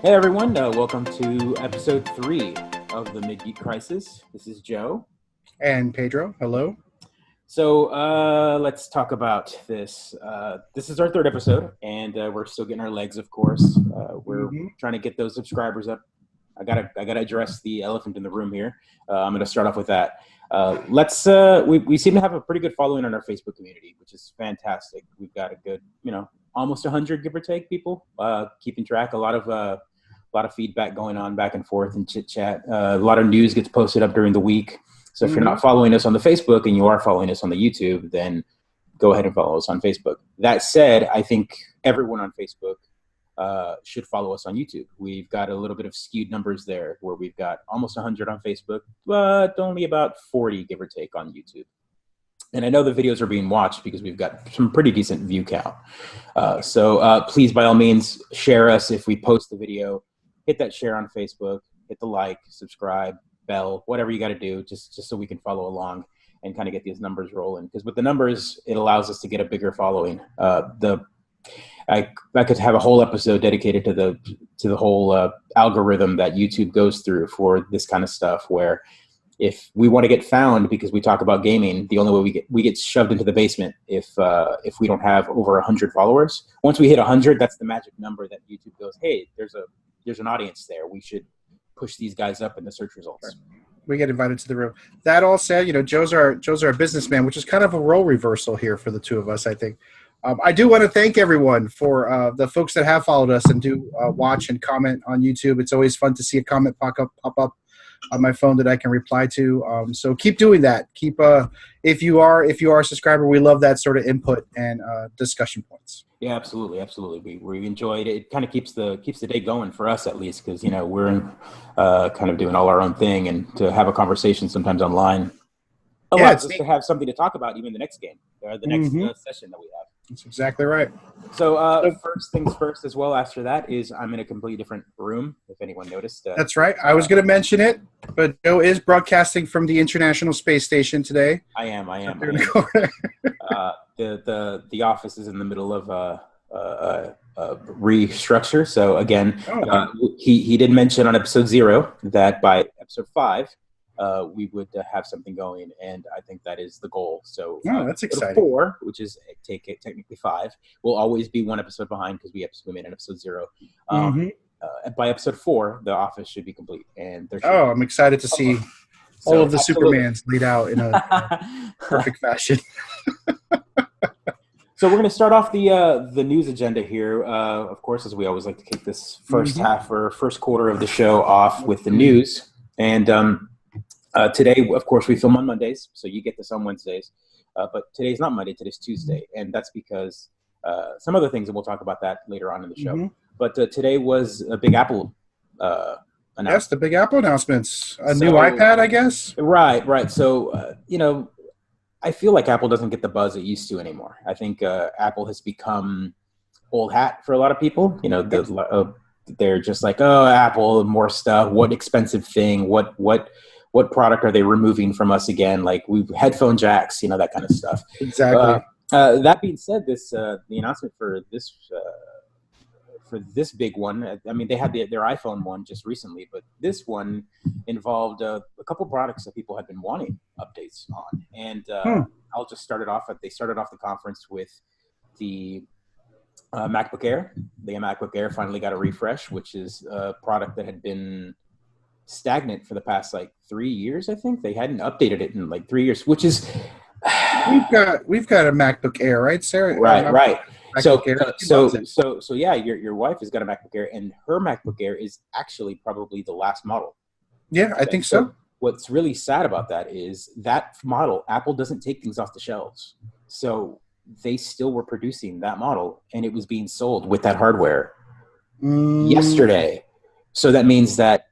Hey everyone, welcome to episode 3 of the Mid-Geek Crisis. This is Joe. And Pedro, hello. So let's talk about this. This is our 3rd episode, and we're still getting our legs, of course. We're trying to get those subscribers up. I gotta address the elephant in the room here. I'm gonna start off with that. We seem to have a pretty good following on our Facebook community, which is fantastic. We've got a good, almost 100 give or take people keeping track. A lot of feedback going on back and forth and chit chat. A lot of news gets posted up during the week. So if you're not following us on the Facebook and you are following us on the YouTube, then go ahead and follow us on Facebook. That said, I think everyone on Facebook should follow us on YouTube. We've got a little bit of skewed numbers there where we've got almost 100 on Facebook, but only about 40, give or take, on YouTube. And I know the videos are being watched because we've got some pretty decent view count. So please, by all means, share us if we post the video. Hit that share on Facebook, hit the like, subscribe, bell, whatever you got to do, just so we can follow along and kind of get these numbers rolling. Because with the numbers, it allows us to get a bigger following. I could have a whole episode dedicated to the whole algorithm that YouTube goes through for this kind of stuff, where if we want to get found because we talk about gaming, the only way we get shoved into the basement if we don't have over 100 followers. Once we hit 100, that's the magic number that YouTube goes, hey, there's an audience there. We should push these guys up in the search results. We get invited to the room. That all said, Joe's our businessman, which is kind of a role reversal here for the two of us, I think. I do want to thank everyone for the folks that have followed us and do watch and comment on YouTube. It's always fun to see a comment pop up on my phone that I can reply to. So keep doing that. If you are a subscriber, we love that sort of input and discussion points. Yeah, absolutely. We enjoyed it. It kind of keeps the day going for us, at least, because we're kind of doing all our own thing, and to have a conversation sometimes online allows us to have something to talk about, even the next game or the next session that we have. That's exactly right. So first things first as well, after that, is I'm in a completely different room, if anyone noticed. That's right. I was going to mention it, but Joe is broadcasting from the International Space Station today. I am. The office is in the middle of restructure. So again, he did mention on episode 0 that by episode 5, we would have something going, and I think that is the goal. So that's exciting. 4, which is technically 5, will always be one episode behind because we made an episode 0. By episode 4, the office should be complete, and I'm excited to see all of the Supermans laid out in a perfect fashion. So we're going to start off the news agenda here, of course, as we always like to kick this first half or first quarter of the show off with the news. And today, of course, we film on Mondays, so you get this on Wednesdays. But today's not Monday, today's Tuesday, and that's because some other things, and we'll talk about that later on in the show. But today was a big Apple announcement. Yes, the big Apple announcements. New iPad, I guess? Right. So, I feel like Apple doesn't get the buzz it used to anymore. I think Apple has become old hat for a lot of people. They're just like, oh, Apple, more stuff. What expensive thing? What product are they removing from us again? Like headphone jacks, that kind of stuff. Exactly. That being said, the announcement for this big one, I mean, they had their iPhone one just recently, but this one involved a couple products that people had been wanting updates on. And I'll just start it off. They started off the conference with the MacBook Air. The MacBook Air finally got a refresh, which is a product that had been stagnant for the past 3 years. I think they hadn't updated it in 3 years, which is we've got a MacBook Air, right, Sarah? Right. So yeah, your wife has got a MacBook Air, and her MacBook Air is actually probably the last model. Yeah, I think so. What's really sad about that is that model, Apple doesn't take things off the shelves. So they still were producing that model, and it was being sold with that hardware yesterday. So that means that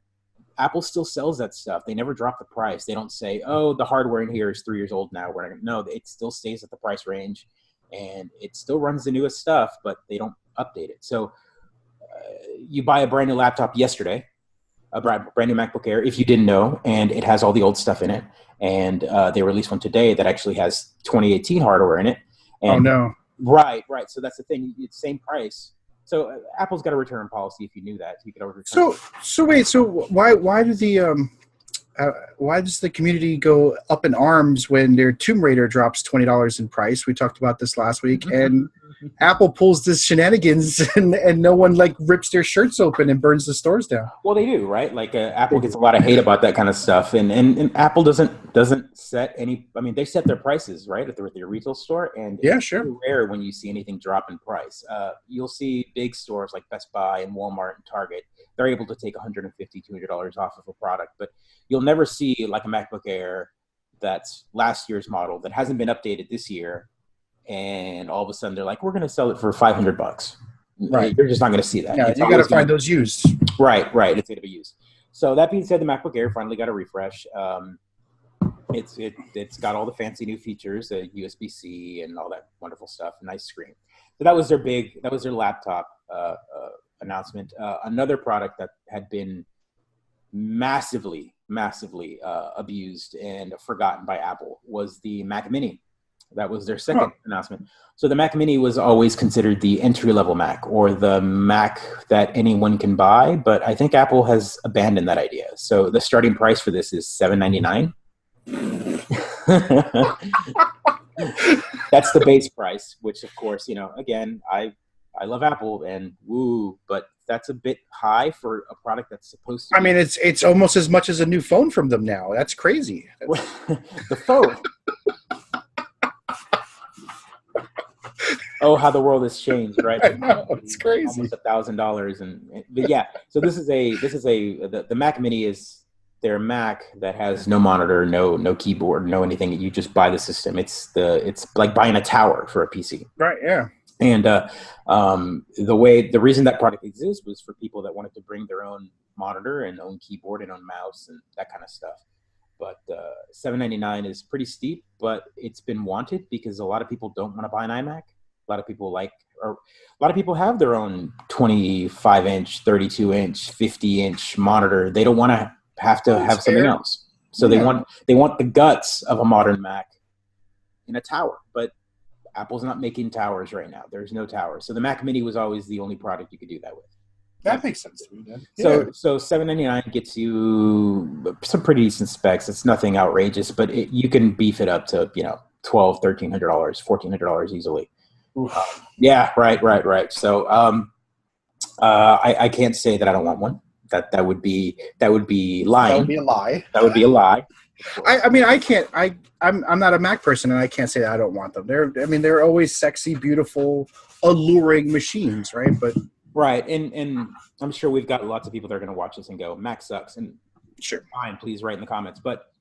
Apple still sells that stuff. They never drop the price. They don't say, oh, the hardware in here is 3 years old now. No, it still stays at the price range, and it still runs the newest stuff, but they don't update it. So you buy a brand new laptop yesterday, a brand new MacBook Air, if you didn't know, and it has all the old stuff in it. And they released one today that actually has 2018 hardware in it. And oh, no. Right. So that's the thing. It's same price, So Apple's got a return policy. If you knew that, you could always return. So why do the why does the community go up in arms when their Tomb Raider drops $20 in price? We talked about this last week, and Apple pulls this shenanigans, and no one like rips their shirts open and burns the stores down. Well, they do, right? Like Apple gets a lot of hate about that kind of stuff, and Apple doesn't set any. I mean, they set their prices right at their retail store, and yeah, it's sure. very rare when you see anything drop in price. You'll see big stores like Best Buy and Walmart and Target. They're able to take $150, $200 off of a product, but you'll never see like a MacBook Air that's last year's model that hasn't been updated this year, and all of a sudden they're like, we're going to sell it for $500. Right. You're just not going to see that. Yeah, you got to find those used. Right. It's going to be used. So that being said, the MacBook Air finally got a refresh. It's got all the fancy new features, USB-C and all that wonderful stuff. Nice screen. So that was their laptop announcement. Another product that had been massively abused and forgotten by Apple was the Mac Mini. That was their second announcement. So the Mac Mini was always considered the entry-level Mac, or the Mac that anyone can buy, but I think Apple has abandoned that idea. So the starting price for this is $799. That's the base price, which of course, again, I love Apple and woo, but that's a bit high for a product that's supposed to be. I mean, it's almost as much as a new phone from them now. That's crazy. The phone. Oh, how the world has changed, right? I know, it's crazy. Almost $1,000, but yeah. So this is the Mac Mini is their Mac that has no monitor, no keyboard, no anything. You just buy the system. It's like buying a tower for a PC. Right. Yeah. And the reason that product exists was for people that wanted to bring their own monitor and own keyboard and own mouse and that kind of stuff. But $799 is pretty steep, but it's been wanted because a lot of people don't want to buy an iMac. A lot of people have their own 25-inch, 32-inch, 50-inch monitor. They don't want to have something else. So they want the guts of a modern Mac in a tower. But Apple's not making towers right now. There's no tower. So the Mac Mini was always the only product you could do that with. That makes sense to me, then. So $799 gets you some pretty decent specs. It's nothing outrageous, but you can beef it up to $1,200, $1,300, $1,400 easily. Yeah, right. So I can't say that I don't want one. That would be lying. That would be a lie. That would be a lie. I mean, I can't. I'm not a Mac person, and I can't say that I don't want them. They're always sexy, beautiful, alluring machines, right? But right, and I'm sure we've got lots of people that are going to watch this and go, Mac sucks, and sure, fine, please write in the comments. But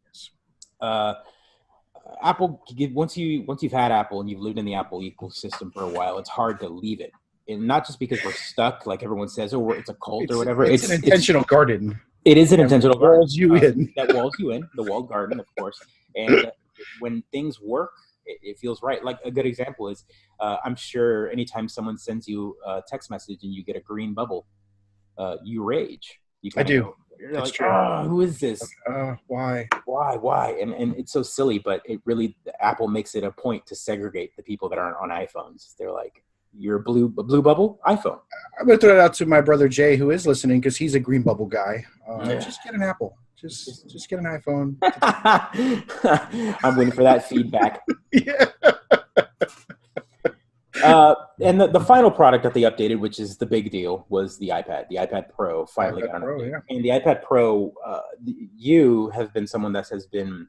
Apple, once you've had Apple and you've lived in the Apple ecosystem for a while, it's hard to leave it. And not just because we're stuck, like everyone says, it's a cult or whatever. It's an intentional garden. It is an intentional garden. Walls you in. That walls you in. The walled garden, of course. And when things work, it feels right. Like a good example is, I'm sure anytime someone sends you a text message and you get a green bubble, you rage. I do. You're like, true. Oh, who is this? Why? And it's so silly, but it really, Apple makes it a point to segregate the people that aren't on iPhones. They're like, you're a blue bubble iPhone. I'm going to throw that out to my brother Jay, who is listening, because he's a green bubble guy. Just get an Apple. Just get an iPhone. I'm waiting for that feedback. Yeah. And the final product that they updated, which is the big deal, was the iPad. The iPad Pro finally got an update. Yeah. And the iPad Pro, you have been someone that has been,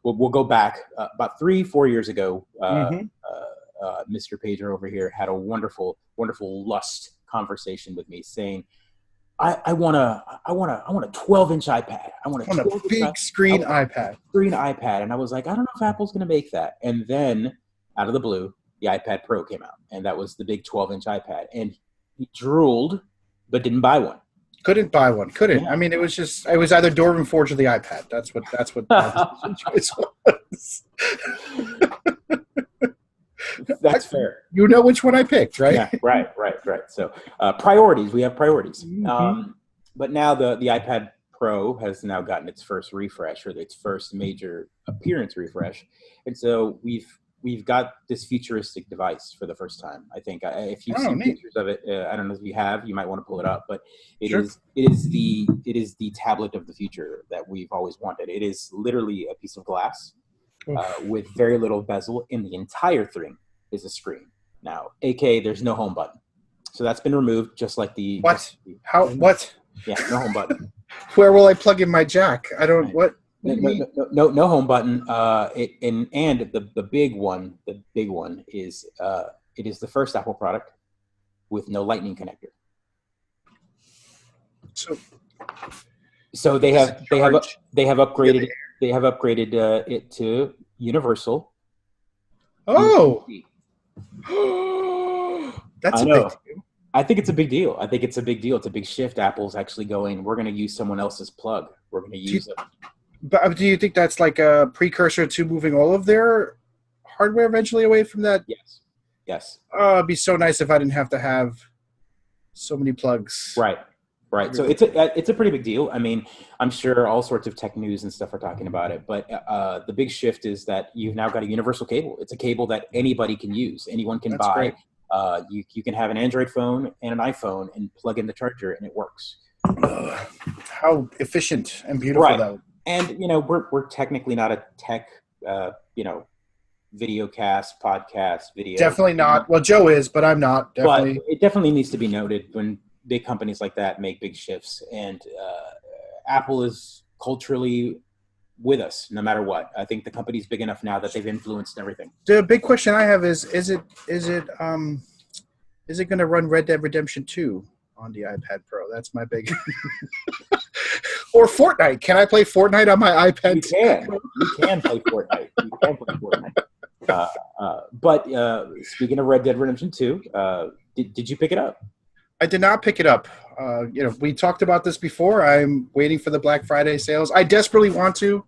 we'll go back about 3-4 years ago. Mr. Pager over here had a wonderful lust conversation with me saying, I want a 12-inch iPad. I want a big screen iPad. And I was like, I don't know if Apple's going to make that. And then out of the blue, the iPad Pro came out, and that was the big 12-inch iPad. And he drooled, but didn't buy one. Couldn't buy one. Couldn't. Yeah. I mean, it was either Dwarven Forge or the iPad. That's what my choice was. That's fair. You know which one I picked, right? Yeah, right. So priorities. We have priorities. Mm-hmm. But now the iPad Pro has now gotten its first refresh, or its first major appearance refresh, and so we've we've got this futuristic device for the first time. I think if you've seen neat. pictures of it, I don't know if you have. You might want to pull it up, but it Sure. is the tablet of the future that we've always wanted. It is literally a piece of glass with very little bezel, and the entire thing is a screen. Now, AK, there's no home button, so that's been removed. Just like the what? How? What? Yeah, no home button. Where will I plug in my jack? I don't. Right. What? No home button. And the big one is it is the first Apple product with no Lightning connector. So they have upgraded it to universal. Oh, that's a big deal. I think it's a big deal. It's a big shift. Apple's actually going, we're going to use someone else's plug. We're going to use it. But do you think that's like a precursor to moving all of their hardware eventually away from that? Yes. It'd be so nice if I didn't have to have so many plugs. Right. So it's a pretty big deal. I mean, I'm sure all sorts of tech news and stuff are talking about it, but the big shift is that you've now got a universal cable. It's a cable that anybody can use. Anyone can buy. Great. You can have an Android phone and an iPhone and plug in the charger and it works. How efficient and beautiful that would be. And we're technically not a tech video cast, podcast, video. Definitely not. Well, Joe is, but I'm not. Definitely. But it definitely needs to be noted when big companies like that make big shifts, and Apple is culturally with us no matter what. I think the company's big enough now that they've influenced everything. The big question I have is it going to run Red Dead Redemption 2 on the iPad Pro? That's my big or Fortnite. Can I play Fortnite on my iPad? You can play Fortnite. But speaking of Red Dead Redemption 2, did you pick it up? I did not pick it up. We talked about this before. I'm waiting for the Black Friday sales. I desperately want to.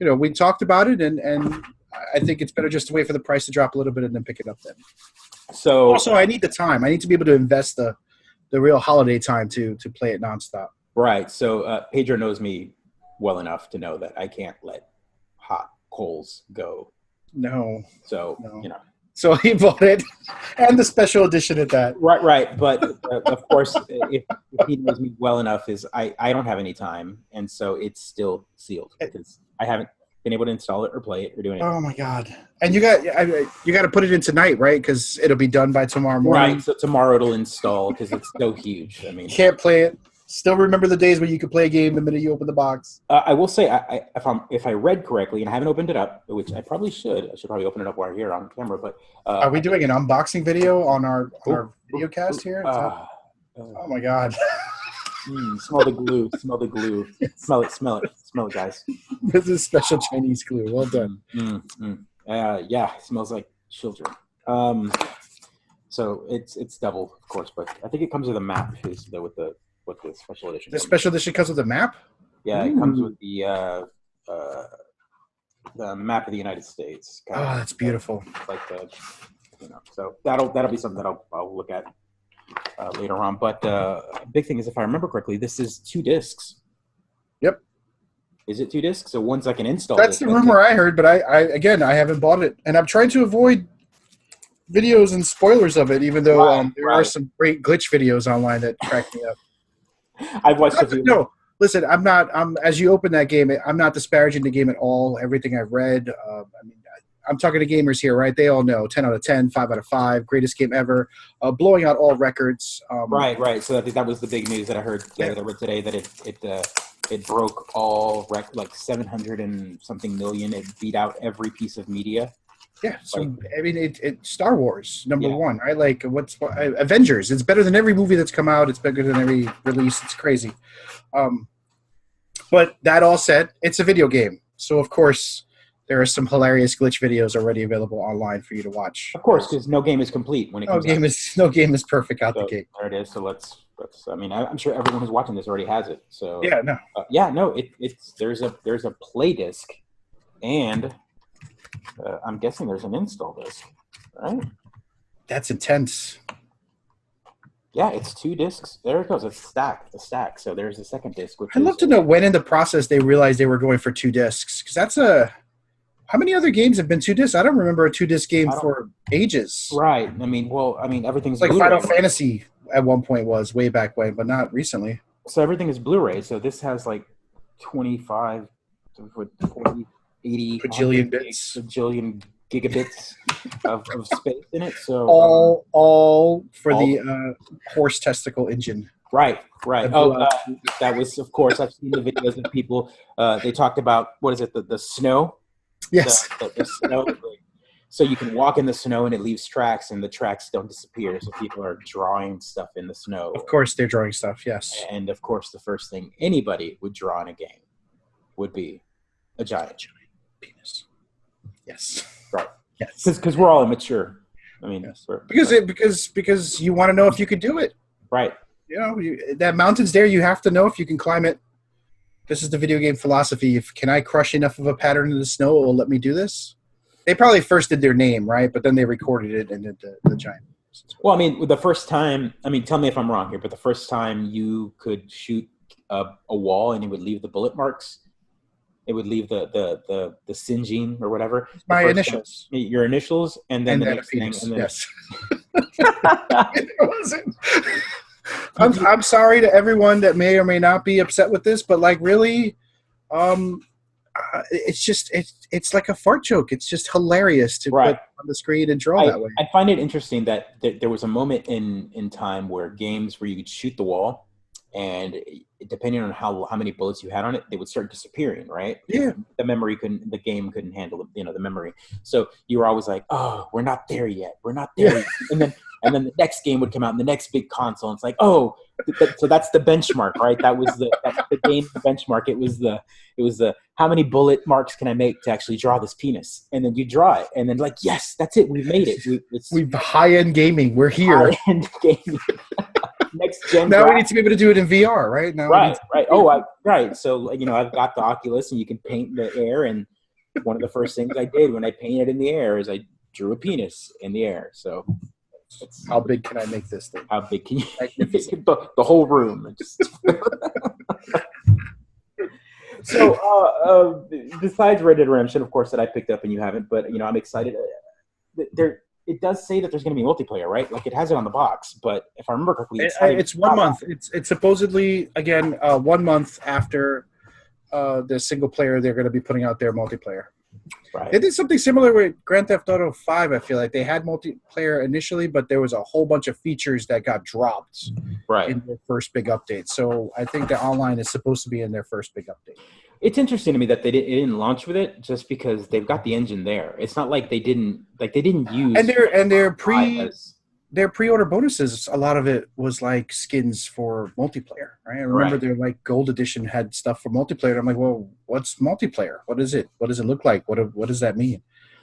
We talked about it, and I think it's better just to wait for the price to drop a little bit and then pick it up then. So also, I need the time. I need to be able to invest the real holiday time to play it nonstop. Right. So Pedro knows me well enough to know that I can't let hot coals go. No. So, So he bought it, and the special edition at that. Right. But of course, if he knows me well enough, I don't have any time, and so it's still sealed because I haven't been able to install it or play it or do anything. Oh my God! And you got to put it in tonight, right? Because it'll be done by tomorrow morning. Right. So tomorrow it'll install because it's so huge. I mean, can't play it. Still remember the days when you could play a game the minute you open the box. I will say, if I read correctly, and I haven't opened it up, which I probably should. I should probably open it up while we're here on camera. But are we doing an unboxing video on our video cast here? Oh my God! Smell the glue. Smell the glue. Smell it, guys. This is special Chinese glue. Well done. Yeah, it smells like children. So it's double, of course, but I think it comes with a map. With the special edition. The special edition comes with a map? Yeah, it comes with the map of the United States. That's beautiful. Like so that'll be something that I'll look at later on. But big thing is, if I remember correctly, this is 2 discs. Yep. Is it 2 discs? So one's like an install. That's the rumor I heard, but I haven't bought it, and I'm trying to avoid videos and spoilers of it, even though there are some great glitch videos online that crack me up. I've watched a few. No, listen, I'm not. As you open that game, I'm not disparaging the game at all. Everything I've read, I'm talking to gamers here, right? They all know 10 out of 10, 5 out of 5, greatest game ever, blowing out all records. Right. So I think that was the big news that I heard today, that it broke all like 700 and something million. It beat out every piece of media. Yeah, so I mean, it Star Wars #1, right? Like Avengers. It's better than every movie that's come out. It's better than every release. It's crazy. But that all said, it's a video game, so of course there are some hilarious glitch videos already available online for you to watch. Of course, because no game is complete when it comes out. No game is perfect out the gate. There it is. So let's. I mean, I'm sure everyone who's watching this already has it. So there's a play disc, and. I'm guessing there's an install disc, right? That's intense. Yeah, it's 2 discs. There it goes. It's a stack. So there's the second disc. I'd love to know when in the process they realized they were going for 2 discs, because that's a How many other games have been 2 discs? I don't remember a 2 disc game I don't. for ages. Right. I mean, everything's Like Blu-ray. Final Fantasy at one point was way back when, but not recently. So everything is Blu-ray. So this has like 25, 40, 80, Bajillion bits. bajillion gigabits of space in it. So all for the horse testicle engine. Right. Oh, that was, of course, I've seen the videos of people. They talked about, what is it, the snow? Yes. The snow. So you can walk in the snow and it leaves tracks, and the tracks don't disappear. So people are drawing stuff in the snow. Of course, they're drawing stuff. Yes. And of course, the first thing anybody would draw in a game would be a giant penis. Yes. Right. Yes. Because we're all immature. I mean, yes. Because you want to know if you could do it. Right. You know, that mountain's there. You have to know if you can climb it. This is the video game philosophy. Can I crush enough of a pattern in the snow, it will let me do this? They probably first did their name, right? But then they recorded it and did the giant. Well, I mean, the first time, tell me if I'm wrong here, but the first time you could shoot a wall and it would leave the bullet marks, it would leave the singeing or whatever. My initials. Time, your initials, and then the next thing. And then yes. It wasn't. I'm sorry to everyone that may or may not be upset with this, but like really, it's like a fart joke. It's just hilarious to put on the screen and draw that way. I find it interesting that there was a moment in time where games where you could shoot the wall, and depending on how many bullets you had on it, they would start disappearing, right? Yeah. The game couldn't handle the memory. So you were always like, oh, we're not there yet. We're not there yet. And then the next game would come out, and the next big console, and it's like, oh, so that's the benchmark, right? That's the game benchmark. It was the how many bullet marks can I make to actually draw this penis? And then you draw it, and then like, yes, that's it. We've made it. We've high-end gaming. We're here. High-end gaming. Next gen. Now we need to be able to do it in VR, right? Now right. Oh, right. So I've got the Oculus, and you can paint the air. And one of the first things I did when I painted in the air is I drew a penis in the air. So. How big can I make this thing? How big can you the whole room? So, besides Red Dead Redemption, of course, that I picked up and you haven't, but I'm excited. It does say that there's going to be multiplayer, right? Like it has it on the box, but if I remember correctly, it's 1 month. It's supposedly again 1 month after the single player. They're going to be putting out their multiplayer. Right. They did something similar with Grand Theft Auto 5. I feel like they had multiplayer initially, but there was a whole bunch of features that got dropped in their first big update. So I think that online is supposed to be in their first big update. It's interesting to me that they didn't launch with it just because they've got the engine there. It's not like they didn't use their pre-order bonuses. A lot of it was like skins for multiplayer, right? I remember their like gold edition had stuff for multiplayer. I'm like, well, what's multiplayer? What is it? What does it look like? What does that mean?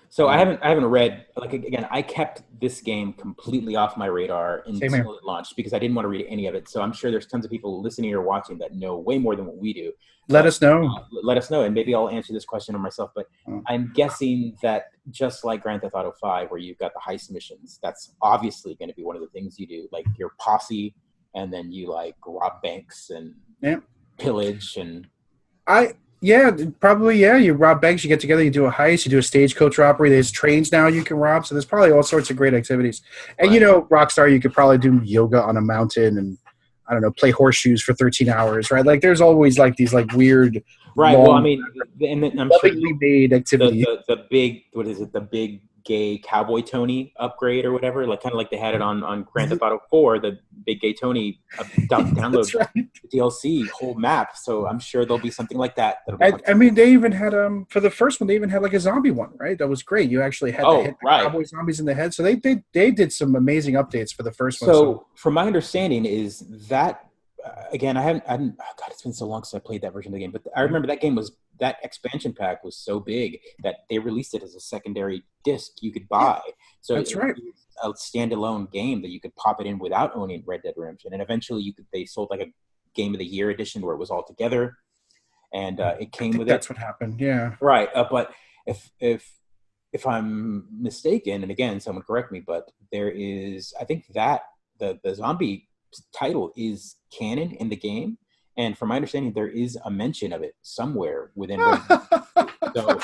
So I haven't read, like, again, I kept this game completely off my radar until it launched because I didn't want to read any of it. So I'm sure there's tons of people listening or watching that know way more than what we do. Let us know. Let us know, and maybe I'll answer this question for myself. But I'm guessing that just like Grand Theft Auto 5, where you've got the heist missions, that's obviously going to be one of the things you do, like your posse, and then you like rob banks and pillage and. You rob banks, you get together, you do a heist, you do a stagecoach robbery. There's trains now you can rob, so there's probably all sorts of great activities. And Rockstar, you could probably do yoga on a mountain and I don't know, play horseshoes for 13 hours, right? Like there's always like these like weird, well, I mean, and then I'm sure made activity. The big, what is it? The big gay Cowboy Tony upgrade or whatever, like kind of like they had it on Grand Theft Auto 4, the big gay Tony download DLC whole map. So I'm sure there'll be something like that. I mean, they even had for the first one, they even had like a zombie one, right? That was great. You actually had to hit the cowboy zombies in the head. So they did some amazing updates for the first one. So from my understanding is that. Again, I haven't. Oh God, it's been so long since I played that version of the game. But I remember that expansion pack was so big that they released it as a secondary disc you could buy. So that's right. A standalone game that you could pop it in without owning Red Dead Redemption. And eventually, they sold like a Game of the Year edition where it was all together, and it came with it. That's what happened. Yeah. Right. But if I'm mistaken, and again, someone correct me, but there is, I think that the zombie title is canon in the game, and from my understanding there is a mention of it somewhere within So,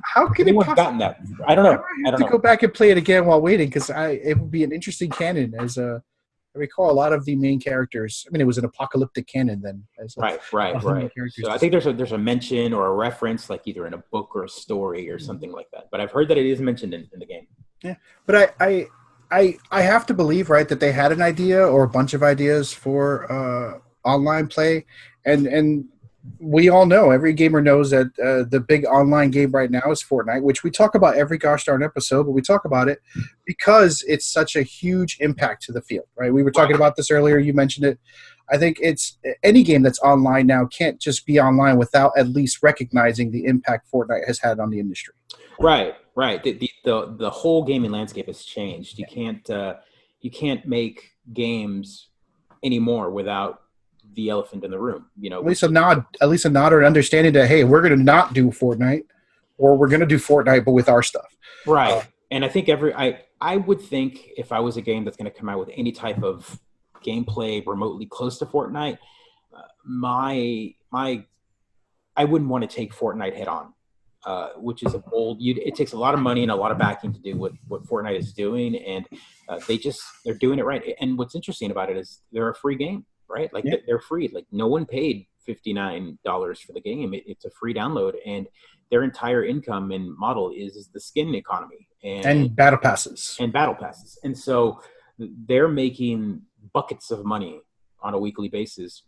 How can it anyone's possibly? gotten that. I don't know. I have to go back and play it again while waiting because it would be an interesting canon. As I recall, a lot of the main characters. I mean, it was an apocalyptic canon then. Right. Characters. So I think there's a mention or a reference, like either in a book or a story or something like that. But I've heard that it is mentioned in the game. Yeah, but I have to believe, right, that they had an idea or a bunch of ideas for online play, and we all know, every gamer knows that the big online game right now is Fortnite, which we talk about every gosh darn episode, but we talk about it because it's such a huge impact to the field, right? We were talking about this earlier. You mentioned it. I think it's any game that's online now can't just be online without at least recognizing the impact Fortnite has had on the industry. Right. The whole gaming landscape has changed. You can't make games anymore without the elephant in the room. At least a nod or an understanding that, hey, we're going to not do Fortnite, or we're going to do Fortnite but with our stuff. Right. And I think I would think if I was a game that's going to come out with any type of gameplay remotely close to Fortnite, I wouldn't want to take Fortnite head on. Which is it takes a lot of money and a lot of backing to do what Fortnite is doing, and they're doing it right. And what's interesting about it is they're a free game, right? Like they're free. Like no one paid $59 for the game. It's a free download, and their entire income and model is the skin economy and battle passes. And so they're making buckets of money on a weekly basis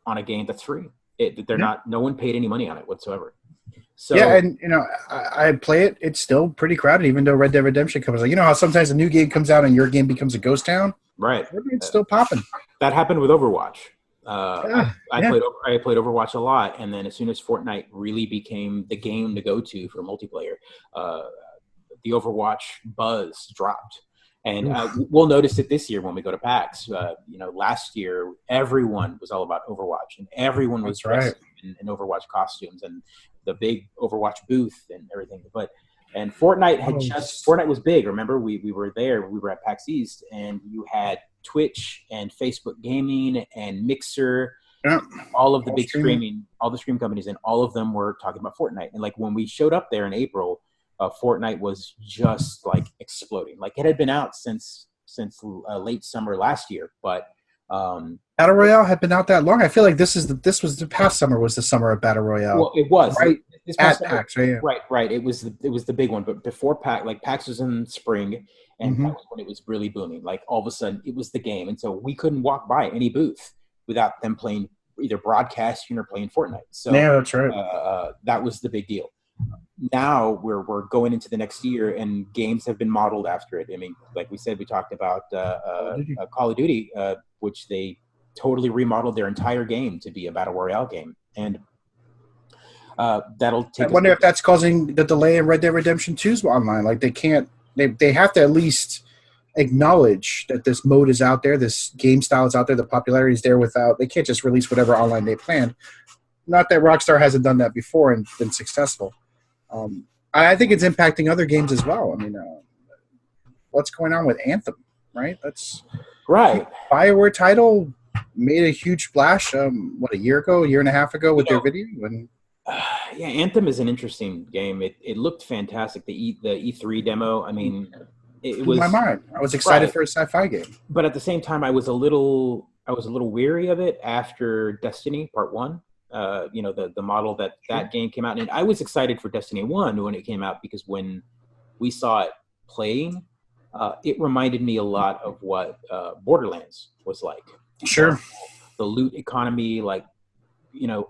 on a game that's free. No one paid any money on it whatsoever. So, yeah, and I play it. It's still pretty crowded, even though Red Dead Redemption comes out. You know how sometimes a new game comes out and your game becomes a ghost town, right? It's still popping. That happened with Overwatch. I played Overwatch a lot, and then as soon as Fortnite really became the game to go to for multiplayer, the Overwatch buzz dropped. And we'll notice it this year when we go to PAX. Last year everyone was all about Overwatch, and everyone was dressed in Overwatch costumes and the big Overwatch booth and everything. And Fortnite Fortnite was big. Remember, we were there. We were at PAX East, and you had Twitch and Facebook Gaming and Mixer, all of the big streaming, all the stream companies, and all of them were talking about Fortnite. And like when we showed up there in April, Fortnite was just like exploding. Like it had been out since late summer last year, but Battle Royale had been out that long. I feel like this was the past summer was the summer of Battle Royale. Well, it was right this at PAX, right? Yeah. Right. It was the big one, but before PAX, like PAX was in spring, and that was when it was really booming. Like all of a sudden, it was the game, and so we couldn't walk by any booth without them playing, either broadcasting or playing Fortnite. So yeah, that's right. That was the big deal. Now we're going into the next year, and games have been modeled after it. I mean, like we said, we talked about Call of Duty, which they totally remodeled their entire game to be a battle royale game, and that'll take. I wonder if that's causing the delay in Red Dead Redemption 2's online. Like they have to at least acknowledge that this mode is out there, this game style is out there, the popularity is there. They can't just release whatever online they planned. Not that Rockstar hasn't done that before and been successful. I think it's impacting other games as well. I mean, what's going on with Anthem, right? That's right. BioWare title made a huge splash. A year and a half ago with their video. And yeah, Anthem is an interesting game. It looked fantastic. The E3 demo. I mean, it was my mind. I was excited for a sci-fi game, but at the same time, I was a little weary of it after Destiny Part 1. The model that game came out, and I was excited for Destiny 1 when it came out, because when we saw it playing, it reminded me a lot of what Borderlands was like. Sure. The loot economy, like,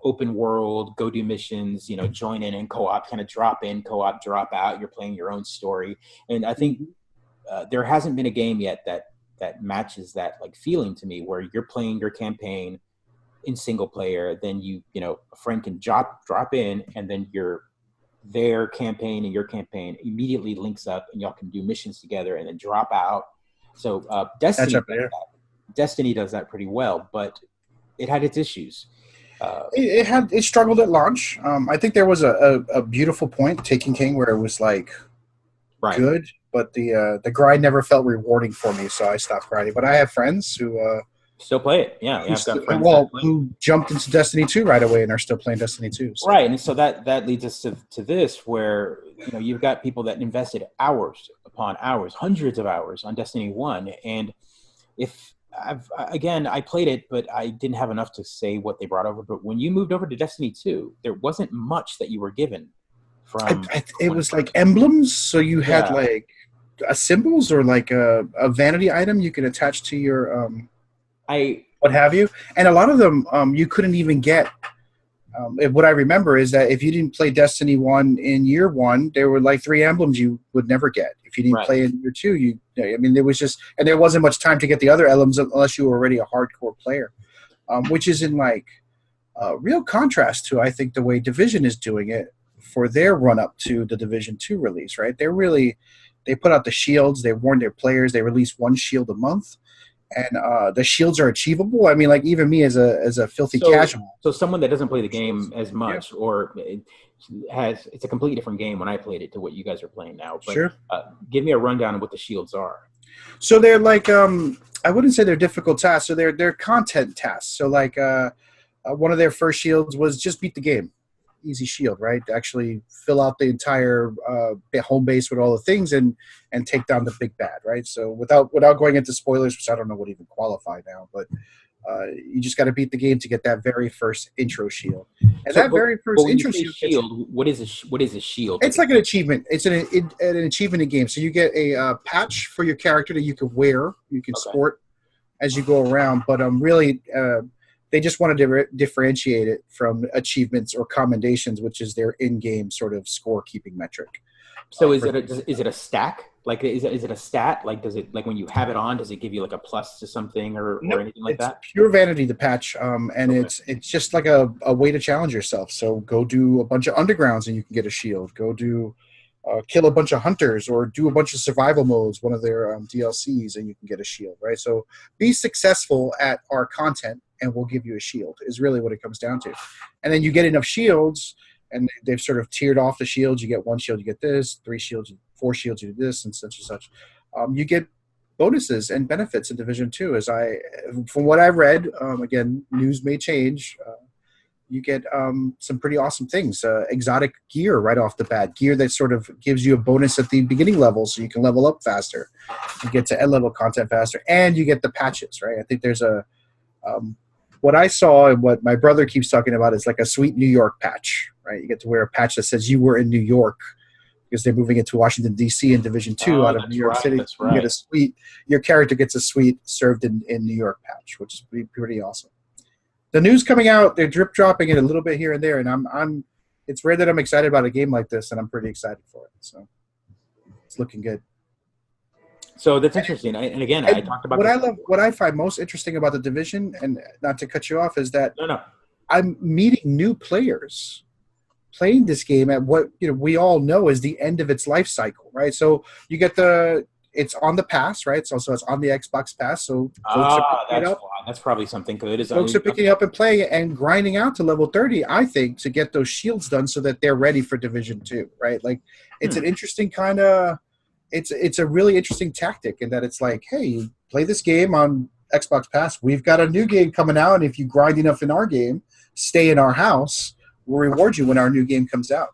open world, go do missions, join in co-op, kind of drop in, co-op, drop out. You're playing your own story. And I think there hasn't been a game yet that matches that like feeling to me, where you're playing your campaign in single player, then a friend can drop in, and then their campaign and your campaign immediately links up, and y'all can do missions together and then drop out. So Destiny does that pretty well, but it had its issues. It struggled at launch. I think there was a beautiful point, Taken King, where it was like good, but the grind never felt rewarding for me, so I stopped grinding. But I have friends who Still play it. Yeah, I've got friends that play. Who jumped into Destiny 2 right away and are still playing Destiny 2. So. Right, and so that leads us to this, where you've got people that invested hours upon hours, hundreds of hours on Destiny 1, and if I played it, but I didn't have enough to say what they brought over. But when you moved over to Destiny 2, there wasn't much that you were given from. It was like emblems, so you had Yeah. like symbols or like a vanity item you can attach to your what have you, and a lot of them you couldn't even get. What I remember is that if you didn't play Destiny 1 in year 1, there were like 3 emblems you would never get. If you didn't play in year 2, there was just, and there wasn't much time to get the other emblems unless you were already a hardcore player, which is in like real contrast to, I think, the way Division is doing it for their run up to the Division 2 release, right? They put out the shields, they warned their players, they release 1 shield a month. And the shields are achievable. I mean, like even me as a filthy casual. So someone that doesn't play the game as much, or it's a completely different game when I played it to what you guys are playing now. But, sure. Give me a rundown of what the shields are. So they're like I wouldn't say they're difficult tasks. So they're content tasks. So like one of their first shields was just beat the game. Easy shield, right? Actually fill out the entire home base with all the things and take down the big bad, right? So without going into spoilers, which I don't know what even qualify now, but you just got to beat the game to get that very first intro shield. And so, very first intro shield, what is a shield? It's like an achievement. It's an achievement in game. So you get a patch for your character that you can wear, you can sport as you go around. But really, they just wanted to differentiate it from achievements or commendations, which is their in-game sort of score-keeping metric. So is it a stack? Like is it a stat? Like does it, like when you have it on, does it give you like a plus to something or anything like that? It's pure vanity, the patch, and it's just like a way to challenge yourself. So go do a bunch of undergrounds and you can get a shield. Go do kill a bunch of hunters or do a bunch of survival modes, one of their DLCs, and you can get a shield, right? So be successful at our content and we'll give you a shield is really what it comes down to. And then you get enough shields, and they've sort of tiered off the shields. You get 1 shield, you get this, 3 shields, 4 shields, you do this, and such and such. You get bonuses and benefits in Division 2. From what I've read, again, news may change, you get some pretty awesome things. Exotic gear right off the bat, gear that sort of gives you a bonus at the beginning level so you can level up faster. You get to end level content faster, and you get the patches, right? I think there's what I saw and what my brother keeps talking about is like a sweet New York patch, right? You get to wear a patch that says you were in New York because they're moving it to Washington, D.C. in Division 2 out of New York City. That's right. You get your character gets a suite served in New York patch, which is pretty awesome. The news coming out, they're drip dropping it a little bit here and there, and it's rare that I'm excited about a game like this, and I'm pretty excited for it. So it's looking good. So that's interesting. I talked about what I find most interesting about the Division, and not to cut you off, is that no. I'm meeting new players playing this game at what we all know is the end of its life cycle, right? So you get it's on the pass, right? So it's on the Xbox Pass. So that's probably something good. Folks are picking it up and playing it and grinding out to level 30, I think, to get those shields done so that they're ready for Division 2, right? Like it's an interesting kind of. It's a really interesting tactic in that it's like, hey, you play this game on Xbox Pass. We've got a new game coming out, and if you grind enough in our game, stay in our house, we'll reward you when our new game comes out.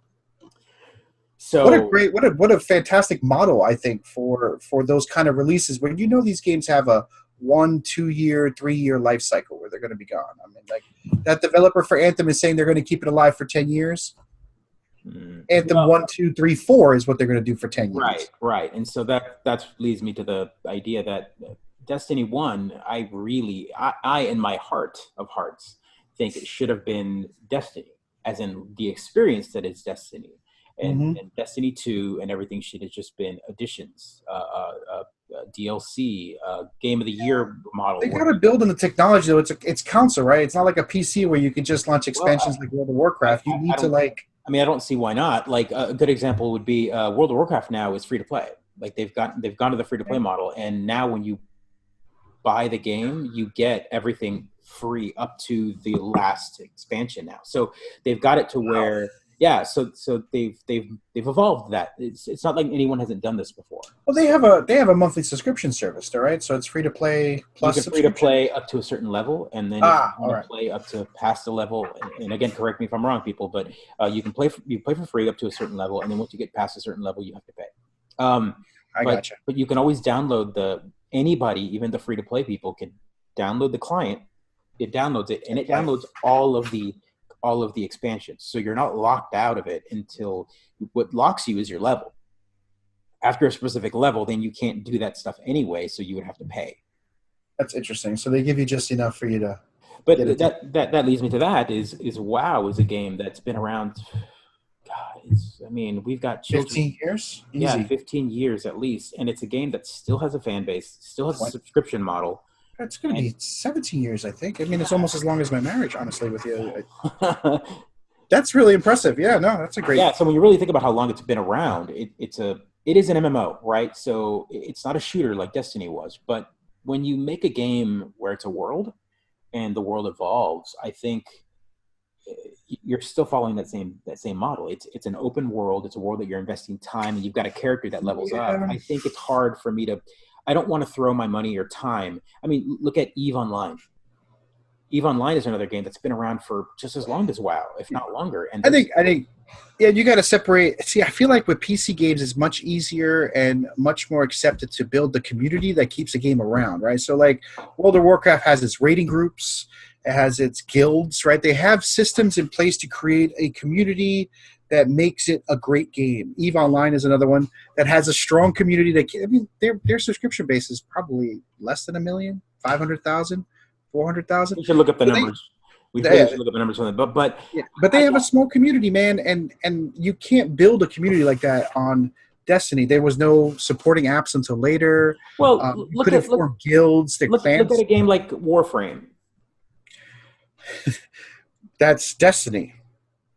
So what a fantastic model, I think, for those kind of releases when these games have a 1, 2 year, 3 year life cycle where they're going to be gone. I mean, like that developer for Anthem is saying they're going to keep it alive for 10 years. Anthem 1, 2, 3, 4 is what they're going to do for 10 years. Right. And so that leads me to the idea that Destiny 1, I in my heart of hearts think it should have been Destiny, as in the experience that is Destiny. And Destiny 2 and everything should have just been additions, DLC, Game of the Year model. They got to build in the technology, though. It's console, right? It's not like a PC where you can just launch expansions like World of Warcraft. You need to like. I mean, I don't see why not. Like a good example would be World of Warcraft now is free to play. Like they've gone to the free to play model, and now when you buy the game, you get everything free up to the last expansion now. So they've got it to where Yeah, so they've evolved that. It's not like anyone hasn't done this before. Well, they have a monthly subscription service, all right? So it's free to play plus You can free to subscription. play up to a certain level, and then if you All want right. to play up to past the level, and again, correct me if I'm wrong, people, but you play for free up to a certain level, and then once you get past a certain level, you have to pay. I gotcha. But you can always download anybody, even the free to play people, can download the client. It downloads it, and it downloads all of the expansions. So you're not locked out of it until what locks you is your level. After a specific level, then you can't do that stuff anyway, so you would have to pay. That's interesting. So they give you just enough for you to. But that leads me to that is WoW is a game that's been around. God, we've got children. 15 years? Easy. Yeah, 15 years at least, and it's a game that still has a fan base, still has a subscription model. It's going to be 17 years, I think. I mean, it's almost as long as my marriage, honestly, with you. That's really impressive. Yeah, no, that's a great. Yeah, so when you really think about how long it's been around, it is an MMO, right? So it's not a shooter like Destiny was, but when you make a game where it's a world and the world evolves, I think you're still following that same model. It's an open world. It's a world that you're investing time, and you've got a character that levels up. I think it's hard for me to. I don't want to throw my money or time. I mean, look at EVE Online. EVE Online is another game that's been around for just as long as WoW, if not longer. And I think, yeah, you got to separate. See, I feel like with PC games, it's much easier and much more accepted to build the community that keeps a game around, right? So, like, World of Warcraft has its raiding groups, it has its guilds, right? They have systems in place to create a community that makes it a great game. EVE Online is another one that has a strong community. Their subscription base is probably less than 1 million, 500,000, 400,000. We should look up the numbers. We should look up the numbers on that. But they have a small community, man, and you can't build a community like that on Destiny. There was no supporting apps until later. Well, you couldn't form guilds. Look at a game like Warframe. That's Destiny,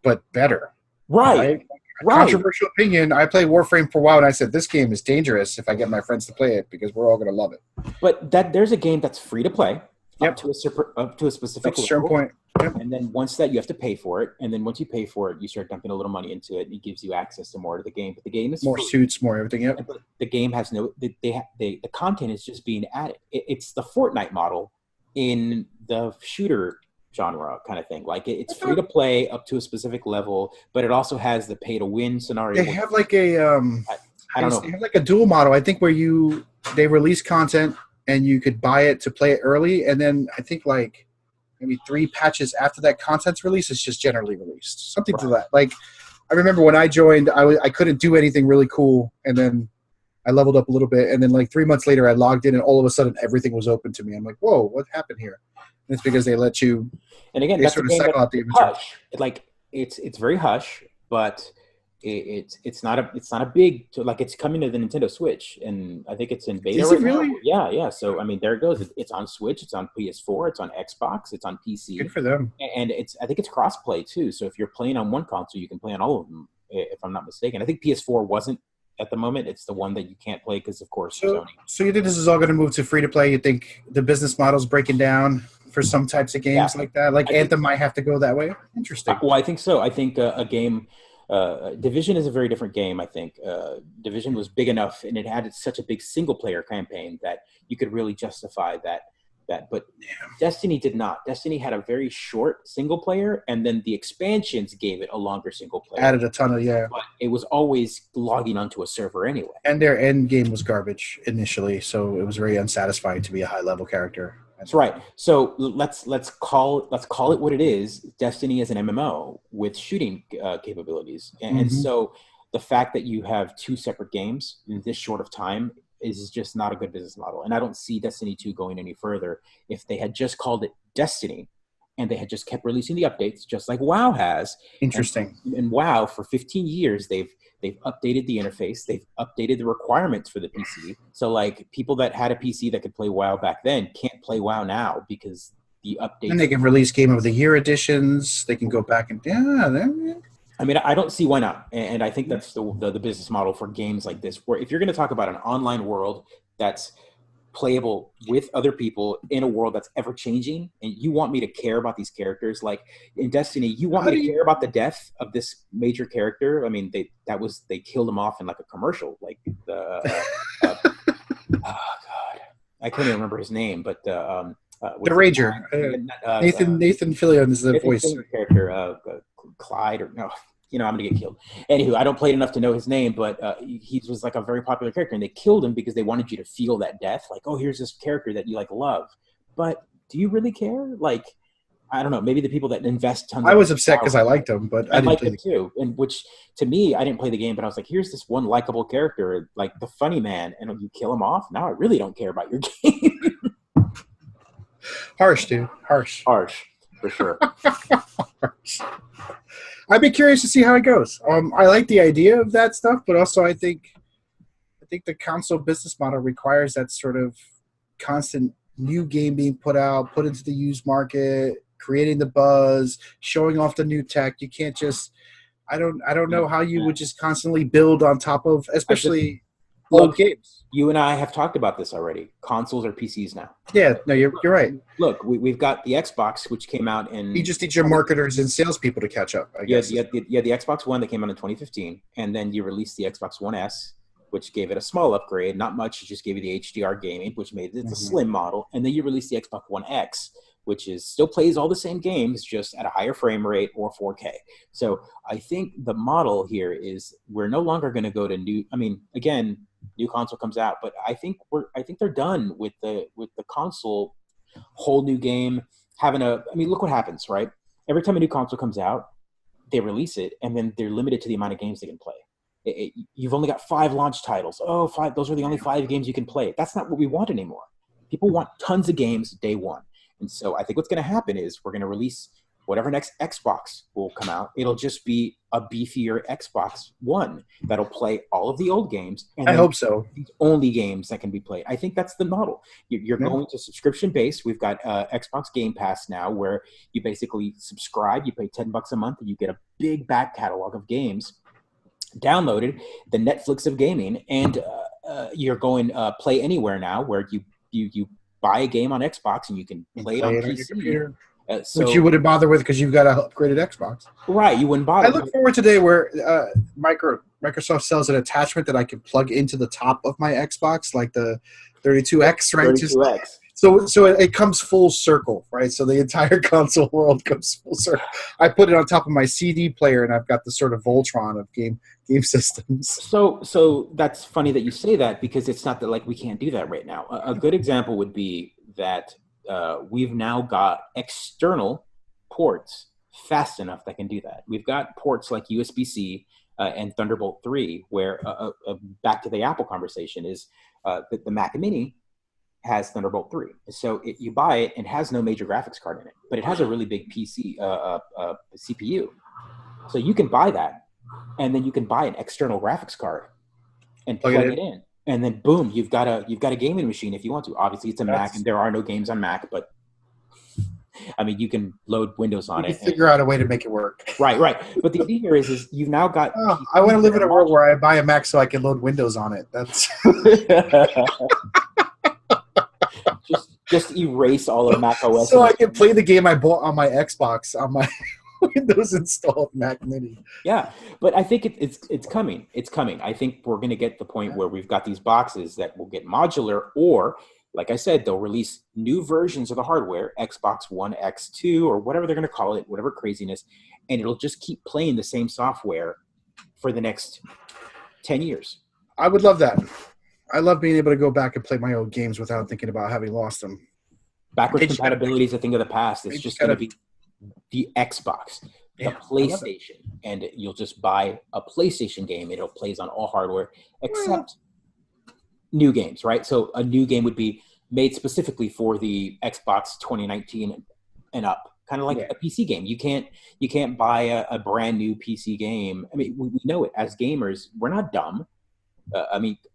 but better. Right. Controversial opinion. I played Warframe for a while, and I said this game is dangerous if I get my friends to play it because we're all going to love it. But there's a game that's free to play up to a specific level. Point. Yep. And then once that, you have to pay for it. And then once you pay for it, you start dumping a little money into it, and it gives you access to more of the game. But the game is more free. Suits, more everything. Yep. But the game has the content is just being added. It's the Fortnite model in the shooter genre kind of thing. Like it's free to play up to a specific level, but it also has the pay to win scenario. They have like a I don't know. They have like a dual model, I think, where they release content and you could buy it to play it early, and then I think like maybe 3 patches after that content's released, it's just generally released. Something to that. Like I remember when I joined, I couldn't do anything really cool, and then I leveled up a little bit, and then like 3 months later I logged in and all of a sudden everything was open to me. I'm like, whoa, what happened here? And it's because they let you. And again, that's sort of cycle out the inventory. Hush. It's very hush, but it's not a big, like, it's coming to the Nintendo Switch, and I think it's in beta. Is it really? Now. Yeah. So I mean, there it goes. It's on Switch. It's on PS4. It's on Xbox. It's on PC. Good for them. And I think it's cross-play too. So if you're playing on one console, you can play on all of them. If I'm not mistaken, I think PS4 wasn't at the moment. It's the one that you can't play because, of course, Sony. So you think this is all going to move to free-to-play? You think the business model's breaking down for some types of games like that? Like Anthem might have to go that way? Interesting. Well, I think so. I think a game... Division is a very different game, I think. Division was big enough, and it had such a big single-player campaign that you could really justify that. But Destiny did not. Destiny had a very short single-player, and then the expansions gave it a longer single-player. Added a ton of, But it was always logging onto a server anyway. And their end game was garbage initially, so it was very unsatisfying to be a high-level character. That's right. So let's call it what it is. Destiny is an MMO with shooting capabilities, and so the fact that you have 2 separate games in this short of time is just not a good business model. And I don't see Destiny 2 going any further. If they had just called it Destiny and they had just kept releasing the updates, just like WoW has. Interesting. And WoW, for 15 years, they've updated the interface. They've updated the requirements for the PC. So, like, people that had a PC that could play WoW back then can't play WoW now because the updates. And they can release Game of the Year editions. They can go back and I mean, I don't see why not. And I think that's the business model for games like this, where if you're going to talk about an online world that's playable with other people in a world that's ever changing, and you want me to care about these characters. Like in Destiny, you want me to care about the death of this major character. I mean, they killed him off in like a commercial, like the oh god, I can't even remember his name, but the Rager, Nathan Fillion is the voice character, Clyde, or no, I'm gonna get killed. Anywho, I don't play it enough to know his name, but he was like a very popular character, and they killed him because they wanted you to feel that death. Like, oh, here's this character that you like love, but do you really care? Like, I don't know. Maybe the people that invest tons. I was upset because I liked him, but I liked him too. And which to me, I didn't play the game, but I was like, here's this one likable character, like the funny man, and you kill him off. Now I really don't care about your game. Harsh, dude. Harsh, for sure. Harsh. I'd be curious to see how it goes. I like the idea of that stuff, but also I think the console business model requires that sort of constant new game being put into the used market, creating the buzz, showing off the new tech. You can't just. I don't know how you would just constantly build on top of, especially old games. You and I have talked about this already. Consoles are PCs now. Yeah, no, you're right. Look, we've got the Xbox, which came out in. You just need your marketers and salespeople to catch up, I guess. Yeah, the Xbox One that came out in 2015, and then you released the Xbox One S, which gave it a small upgrade, not much. It just gave you the HDR gaming, which made it a slim model, and then you released the Xbox One X, which still plays all the same games, just at a higher frame rate or 4K. So I think the model here is we're no longer going to go to new. I mean, again, new console comes out, but I think they're done with the console whole new game having look what happens, right? Every time a new console comes out, they release it, and then they're limited to the amount of games they can play. You've only got 5 launch titles. Oh, 5, those are the only 5 games you can play. That's not what we want anymore. People want tons of games day one. And so I think what's going to happen is we're going to release whatever next Xbox will come out. It'll just be a beefier Xbox One that'll play all of the old games. And I hope so. The only games that can be played. I think that's the model. You're going to subscription based. We've got Xbox Game Pass now, where you basically subscribe. You pay $10 a month, and you get a big back catalog of games downloaded, the Netflix of gaming, and you're going play anywhere now, where you buy a game on Xbox and you can play it on PC. Your computer. Which you wouldn't bother with because you've got an upgraded Xbox. Right, you wouldn't bother. I look forward to the day where Microsoft sells an attachment that I can plug into the top of my Xbox, like the 32X, right? 32X. So it comes full circle, right? So the entire console world comes full circle. I put it on top of my CD player, and I've got the sort of Voltron of game systems. So that's funny that you say that, because it's not that like we can't do that right now. A good example would be that we've now got external ports fast enough that can do that. We've got ports like USB-C and Thunderbolt 3, where back to the Apple conversation is that the Mac Mini has Thunderbolt 3. So you buy it and has no major graphics card in it, but it has a really big PC CPU. So you can buy that, and then you can buy an external graphics card and plug it in. And then boom, you've got a gaming machine if you want to. Obviously, it's a Mac, and there are no games on Mac, but I mean, you can load Windows on it. Figure out a way to make it work. Right. But the idea here is you've now got. I want to live in a world where I buy a Mac so I can load Windows on it. That's just erase all of Mac OS. So I can play the game I bought on my Xbox on my Windows installed Mac Mini. Yeah, but I think it's coming. It's coming. I think we're going to get to the point where we've got these boxes that will get modular, or like I said, they'll release new versions of the hardware, Xbox One X2 or whatever they're going to call it, whatever craziness, and it'll just keep playing the same software for the next 10 years. I would love that. I love being able to go back and play my old games without thinking about having lost them. Backwards compatibility is a thing of the past. It's just going to be the Xbox, the PlayStation, and you'll just buy a PlayStation game. It plays on all hardware except new games, right? So a new game would be made specifically for the Xbox 2019 and up, kind of like a PC game. You can't buy a brand new PC game. I mean, we know it as gamers. We're not dumb.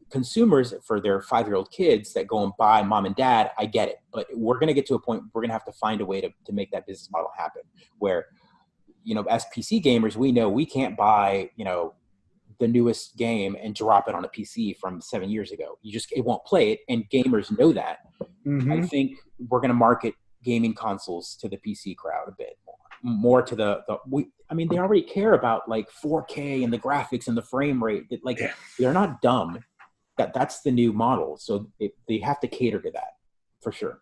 Consumers for their 5-year-old kids that go and buy mom and dad, I get it. But we're going to get to a point, we're going to have to find a way to make that business model happen where, as PC gamers, we know we can't buy, the newest game and drop it on a PC from 7 years ago. It won't play it, and gamers know that. I think we're going to market gaming consoles to the PC crowd a bit more to they already care about like 4K and the graphics and the frame rate. They're not dumb. That's the new model, so they have to cater to that for sure.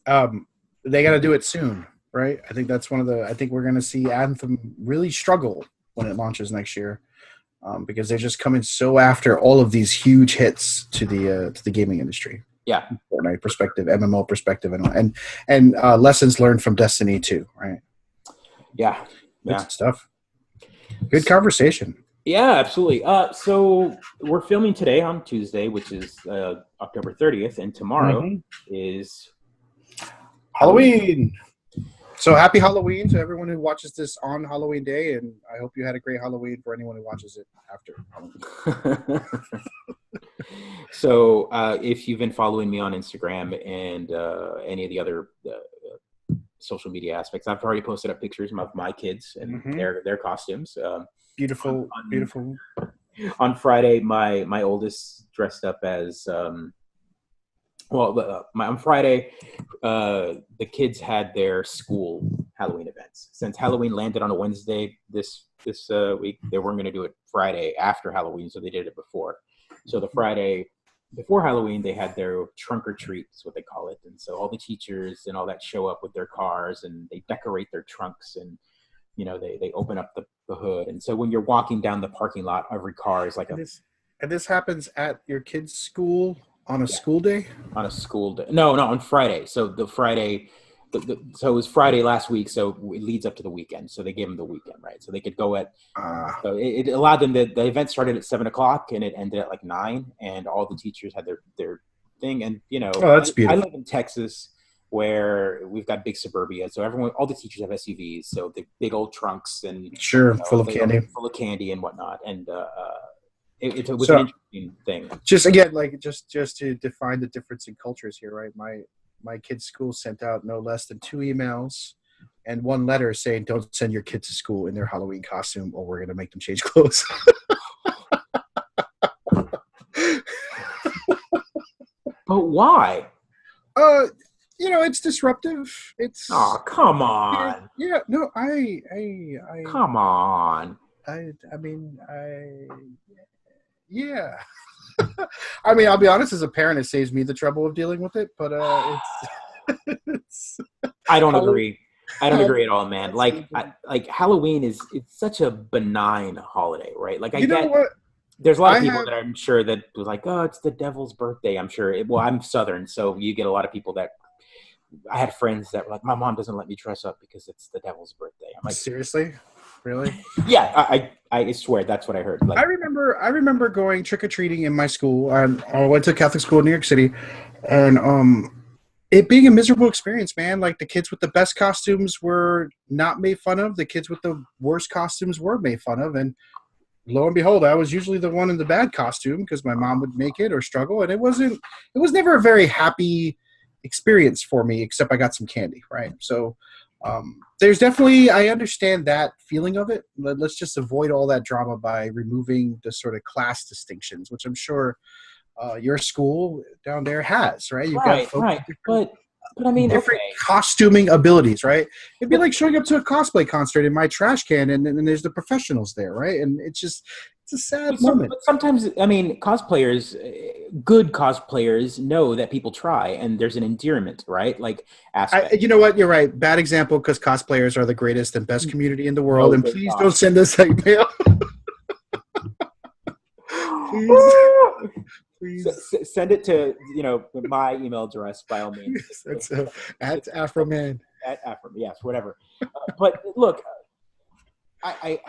They got to do it soon, right? I think that's I think we're going to see Anthem really struggle when it launches next year, because they're just coming so after all of these huge hits to the gaming industry. Yeah, Fortnite perspective, MMO perspective, and lessons learned from Destiny 2, right? Yeah. Good stuff. Good conversation. Yeah, absolutely. So we're filming today on Tuesday, which is October 30th, and tomorrow is Halloween. So happy Halloween to everyone who watches this on Halloween Day, and I hope you had a great Halloween for anyone who watches it after. So if you've been following me on Instagram and any of the other social media aspects, I've already posted up pictures of my kids and their costumes. Beautiful. On Friday, my oldest dressed up as on Friday, the kids had their school Halloween events. Since Halloween landed on a Wednesday this week, they weren't going to do it Friday after Halloween, so they did it before. So the Friday before Halloween, they had their trunk or treat, is what they call it. And so all the teachers and all that show up with their cars, and they decorate their trunks, and they open up the hood. And so when you're walking down the parking lot, every car is like and this happens at your kid's school on a school day? On a school day. No, on Friday. So the Friday, so it was Friday last week, so it leads up to the weekend. So they gave them the weekend, right? So they could go at, so it allowed them the event started at 7:00 and it ended at like 9, and all the teachers had their thing. And, that's beautiful. I live in Texas where we've got big suburbia. So all the teachers have SUVs. So the big old trunks and full of candy and whatnot. And, it was an interesting thing. Just again, just to define the difference in cultures here, right? My kid's school sent out no less than 2 emails and 1 letter saying, "Don't send your kid to school in their Halloween costume, or we're going to make them change clothes." But why? It's disruptive. It's come on. Yeah, no, I come on. Yeah. I mean, I'll be honest, as a parent, it saves me the trouble of dealing with it, but it's I don't agree. I don't agree at all, man. Like Halloween it's such a benign holiday, right? Like there's a lot of people that I'm sure that was like, "Oh, it's the devil's birthday." I'm sure. I'm Southern, so you get a lot of people that I had friends that were like, "My mom doesn't let me dress up because it's the devil's birthday." I'm like, seriously? Really? Yeah, I swear that's what I heard. I remember going trick-or-treating in my school. I went to a Catholic school in New York City, and it being a miserable experience, man. Like, the kids with the best costumes were not made fun of. The kids with the worst costumes were made fun of, and lo and behold, I was usually the one in the bad costume because my mom would make it or struggle, and it was never a very happy experience for me, except I got some candy, right? So there's definitely, I understand that feeling of it. Let's just avoid all that drama by removing the sort of class distinctions, which I'm sure your school down there has, right? You've got folks but I mean, different costuming abilities, right? It'd be like showing up to a cosplay concert in my trash can, and there's the professionals there, right? And it's a sad moment. But sometimes, I mean, good cosplayers know that people try, and there's an endearment, right? Like, you know what? You're right. Bad example, because cosplayers are the greatest and best community in the world. And please don't send us hate mail. Please. Send it to my email address by all means. That's at Afroman. At Afro, yes, whatever. But look,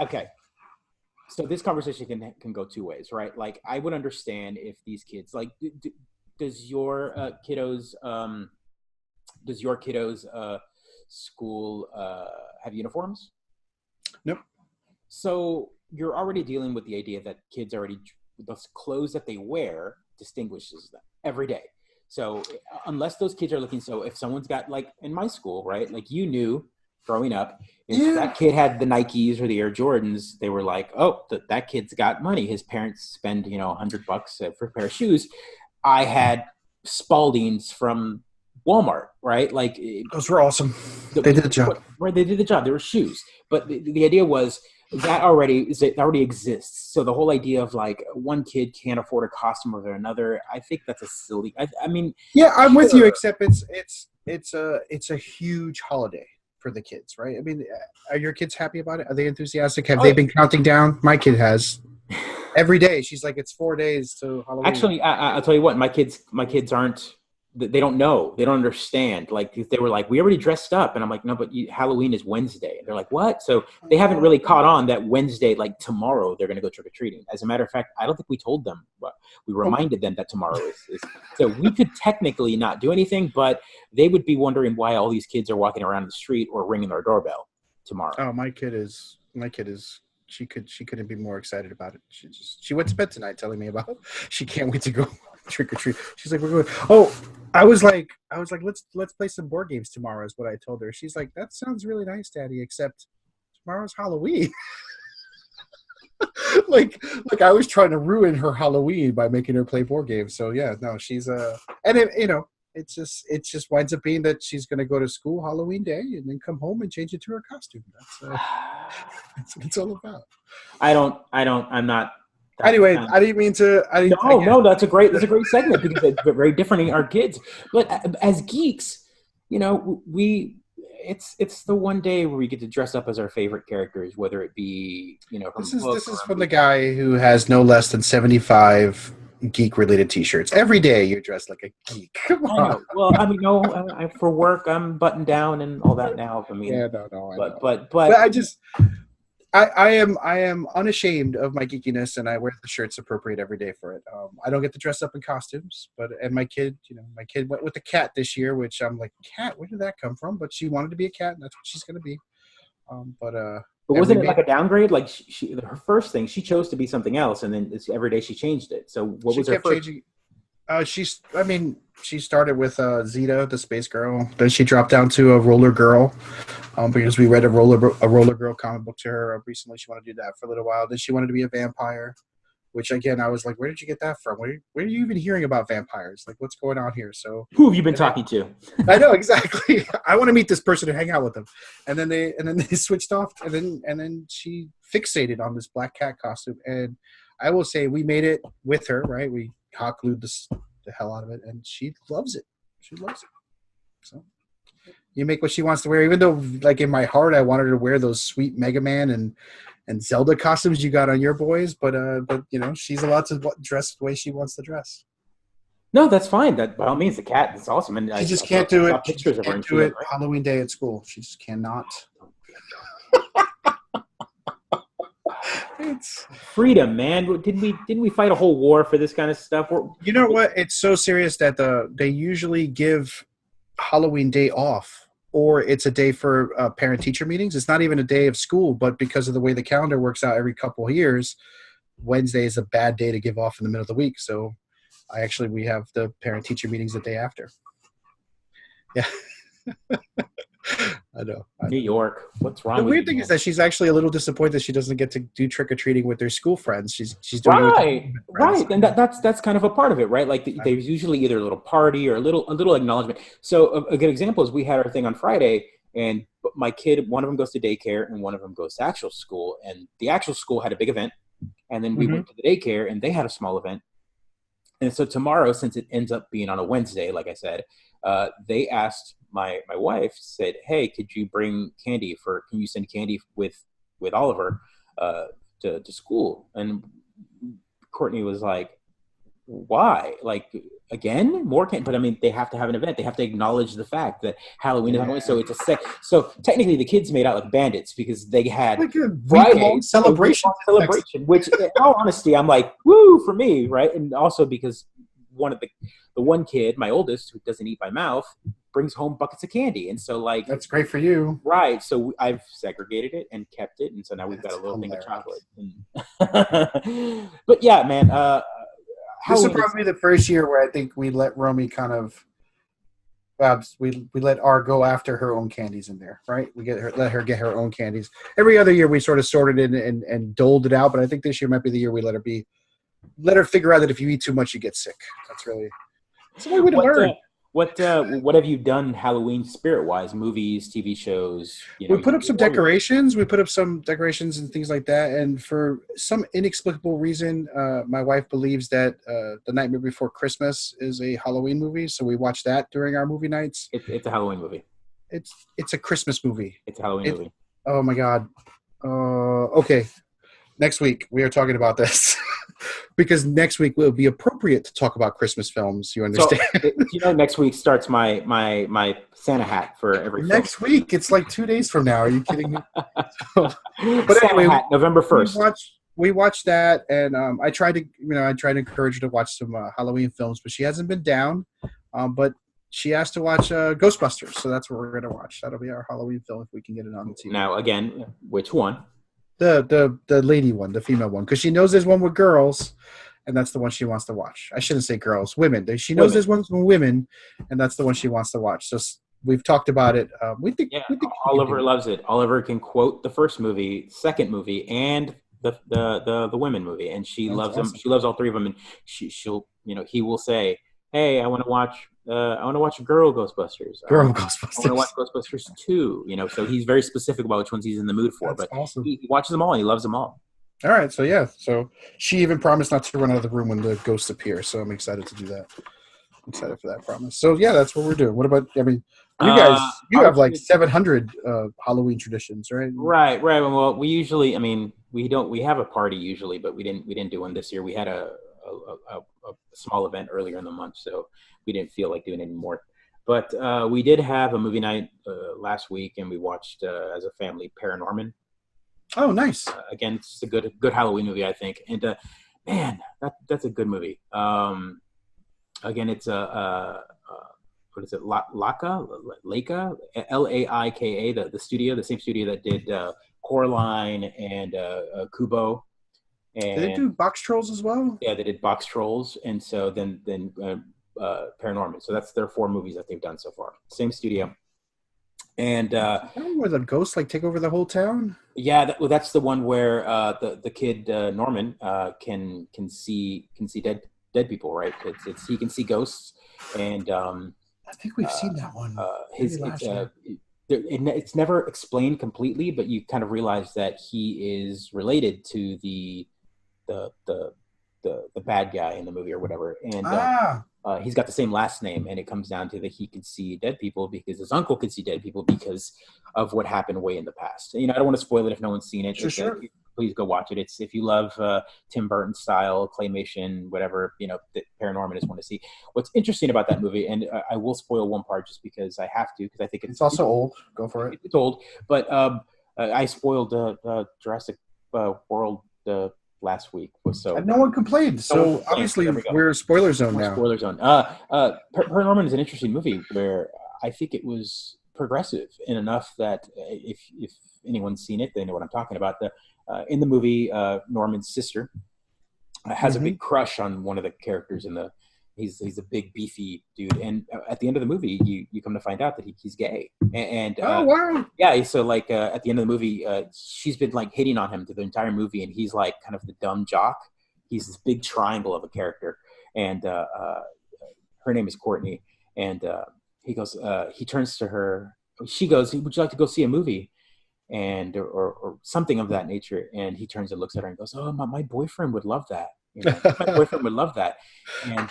okay. So this conversation can go 2 ways, right? Like, I would understand if these kids, like, does your kiddos school have uniforms? Nope. So you're already dealing with the idea that kids the clothes that they wear distinguishes them every day. So unless those kids are looking, so if someone's got, like in my school, right? Like, you knew growing up. If that kid had the Nikes or the Air Jordans, they were like, oh, that kid's got money. His parents spend, $100 for a pair of shoes. I had Spaldings from Walmart, right? Like those were awesome. They did the job. Right, they did the job. They were shoes. But the idea was that already exists. So the whole idea of like one kid can't afford a costume over another, I think that's a silly. I mean, yeah, I'm with you. Except it's a huge holiday for the kids, right? I mean, are your kids happy about it? Are they enthusiastic? Have they been counting down? My kid has. Every day, she's like, it's 4 days to Halloween. Actually, I'll tell you what, my kids aren't. They don't know. They don't understand. Like they were like, we already dressed up, and I'm like, no, but Halloween is Wednesday. And they're like, what? So they haven't really caught on that Wednesday, like tomorrow, they're going to go trick or treating. As a matter of fact, I don't think we told them. But we reminded them that tomorrow is. So we could technically not do anything, but they would be wondering why all these kids are walking around the street or ringing their doorbell tomorrow. Oh, my kid is. She couldn't be more excited about it. She went to bed tonight telling me about it. She can't wait to go trick or treat. She's like, we're going. Oh, I was like, let's play some board games tomorrow is what I told her. She's like, that sounds really nice, Daddy, except tomorrow's Halloween. like I was trying to ruin her Halloween by making her play board games. So yeah, no, she's and it just winds up being that she's going to go to school Halloween day and then come home and change it to her costume. That's what it's all about. I'm not. Anyway, I didn't mean to. No, that's a great segment because it's very different in our kids. But as geeks, it's the one day where we get to dress up as our favorite characters, whether it be This is from the guy who has no less than 75 geek-related T-shirts. Every day you're dressed like a geek. Come on. Well, I mean, no, for work I'm buttoned down and all that now. I mean, yeah, no, but I am unashamed of my geekiness, and I wear the shirts appropriate every day for it. I don't get to dress up in costumes, and my kid went with the cat this year, which I'm like, cat, where did that come from? But she wanted to be a cat, and that's what she's going to be. But wasn't it like a downgrade? Like her first thing, she chose to be something else, and then every day she changed it. So what was her first? Changing. She started with Zeta, the space girl. Then she dropped down to a roller girl, because we read a roller girl comic book to her recently. She wanted to do that for a little while. Then she wanted to be a vampire, which again I was like, where did you get that from? Where are you even hearing about vampires? Like, what's going on here? So who have you been talking to? I know exactly. I want to meet this person and hang out with them. And then they switched off, and then she fixated on this black cat costume. And I will say we made it with her, right? We hot glued the hell out of it, and she loves it. She loves it. So you make what she wants to wear, even though like in my heart I wanted her to wear those sweet Mega Man and Zelda costumes you got on your boys, but she's allowed to dress the way she wants to dress. No, that's fine. That by all means, the cat is awesome, and she just can't do it. Pictures of her. Can't do it Halloween day at school. She just cannot. It's freedom, man. Didn't we fight a whole war for this kind of stuff? You know what? It's so serious that they usually give Halloween day off, or it's a day for parent-teacher meetings. It's not even a day of school, but because of the way the calendar works out every couple of years, Wednesday is a bad day to give off in the middle of the week. So we have the parent-teacher meetings the day after. Yeah. I know. New York. What's wrong? The weird thing is that she's actually a little disappointed that she doesn't get to do trick or treating with their school friends. She's doing it with right, and that's kind of a part of it, right? Like there's usually either a little party or a little acknowledgement. So a good example is we had our thing on Friday, and my kid, one of them goes to daycare and one of them goes to actual school, and the actual school had a big event, and then we went to the daycare and they had a small event. And so tomorrow, since it ends up being on a Wednesday, like I said, they asked my wife, said, hey, could you bring candy can you send candy with Oliver to school? And Courtney was like, why? Like, again, more candy? But I mean, they have to have an event. They have to acknowledge the fact that Halloween is Halloween. So so technically the kids made out like bandits because they had like a Friday celebration, which in all honesty, I'm like, woo, for me, right? And also because the one kid, my oldest, who doesn't eat by mouth, brings home buckets of candy, and so like that's great for you, right? So I've segregated it and kept it, and so now we've got a little thing of chocolate. But yeah, man, this will probably be the first year where I think we let Romy kind of We let R go after her own candies in there, right? Let her get her own candies. Every other year we sort of sorted it and doled it out, but I think this year might be the year we let her figure out that if you eat too much, you get sick. It's the only way to learn. What have you done Halloween spirit wise? Movies, TV shows. We put up some decorations. We put up some decorations and things like that. And for some inexplicable reason, my wife believes that The Nightmare Before Christmas is a Halloween movie, so we watch that during our movie nights. It's a Halloween movie. It's a Christmas movie. It's a Halloween movie. Oh my God. Okay. Next week we are talking about this. Because next week will be appropriate to talk about Christmas films. You understand? So, next week starts my Santa hat for every film. Next week, it's like 2 days from now. Are you kidding me? But Santa anyway, hat, November 1st. We watched that, and I tried to encourage her to watch some Halloween films, but she hasn't been down. But she asked to watch Ghostbusters, so that's what we're going to watch. That'll be our Halloween film if we can get it on the TV. Now, again, which one? The lady one, the female one, because she knows there's one with girls, and that's the one she wants to watch. I shouldn't say girls, women. She knows there's one with women, and that's the one she wants to watch. So we've talked about it. We think Oliver loves it. Oliver can quote the first movie, second movie, and the women movie, and she loves them. She loves all three of them, and she'll he will say, "Hey, I want to watch Girl Ghostbusters. I want to watch Ghostbusters 2." So he's very specific about which ones he's in the mood for. That's but awesome. He watches them all and he loves them all. All right, so she even promised not to run out of the room when the ghosts appear. So I'm excited to do that. I'm excited for that promise. So yeah, that's what we're doing. What about? I mean, you guys, you have like 700 Halloween traditions, right? Right. Well, we usually, we have a party usually, but we didn't do one this year. We had a small event earlier in the month, so we didn't feel like doing it anymore. But we did have a movie night last week, and we watched as a family Paranorman. Oh, nice! Again, it's a good Halloween movie, I think. And man, that's a good movie. Again, it's what is it? Laika, Laika, the studio, the same studio that did Coraline and Kubo. And did they do Box Trolls as well? Yeah, they did Box Trolls, and so then Paranorman. So that's their 4 movies that they've done so far. Same studio. And where the ghosts take over the whole town. Yeah, that's the one where the kid Norman can see dead people, right? It's he can see ghosts, and I think we've seen that one. It's never explained completely, but you kind of realize that he is related to the bad guy in the movie or whatever, and he's got the same last name, and it comes down to that he can see dead people because his uncle could see dead people because of what happened way in the past. I don't want to spoil it if no one's seen it. Sure. Please go watch it. It's if you love Tim Burton style claymation, whatever that Paranorman is want to see. What's interesting about that movie, and I will spoil one part just because I have to, because I think it's also old. Go for it. It's old, but I spoiled Jurassic World last week. So and no one complained. So obviously we're spoiler zone now. Spoiler zone. Paranorman is an interesting movie where I think it was progressive in enough that if anyone's seen it, they know what I'm talking about. In the movie, Norman's sister has a big crush on one of the characters in the. He's a big beefy dude, and at the end of the movie, you come to find out that he's gay. And oh wow, yeah. So at the end of the movie, she's been hitting on him through the entire movie, and he's kind of the dumb jock. He's this big triangle of a character, and her name is Courtney. And he goes, he turns to her. She goes, "Would you like to go see a movie?" And or something of that nature. And he turns and looks at her and goes, "Oh, my boyfriend would love that. My boyfriend would love that." And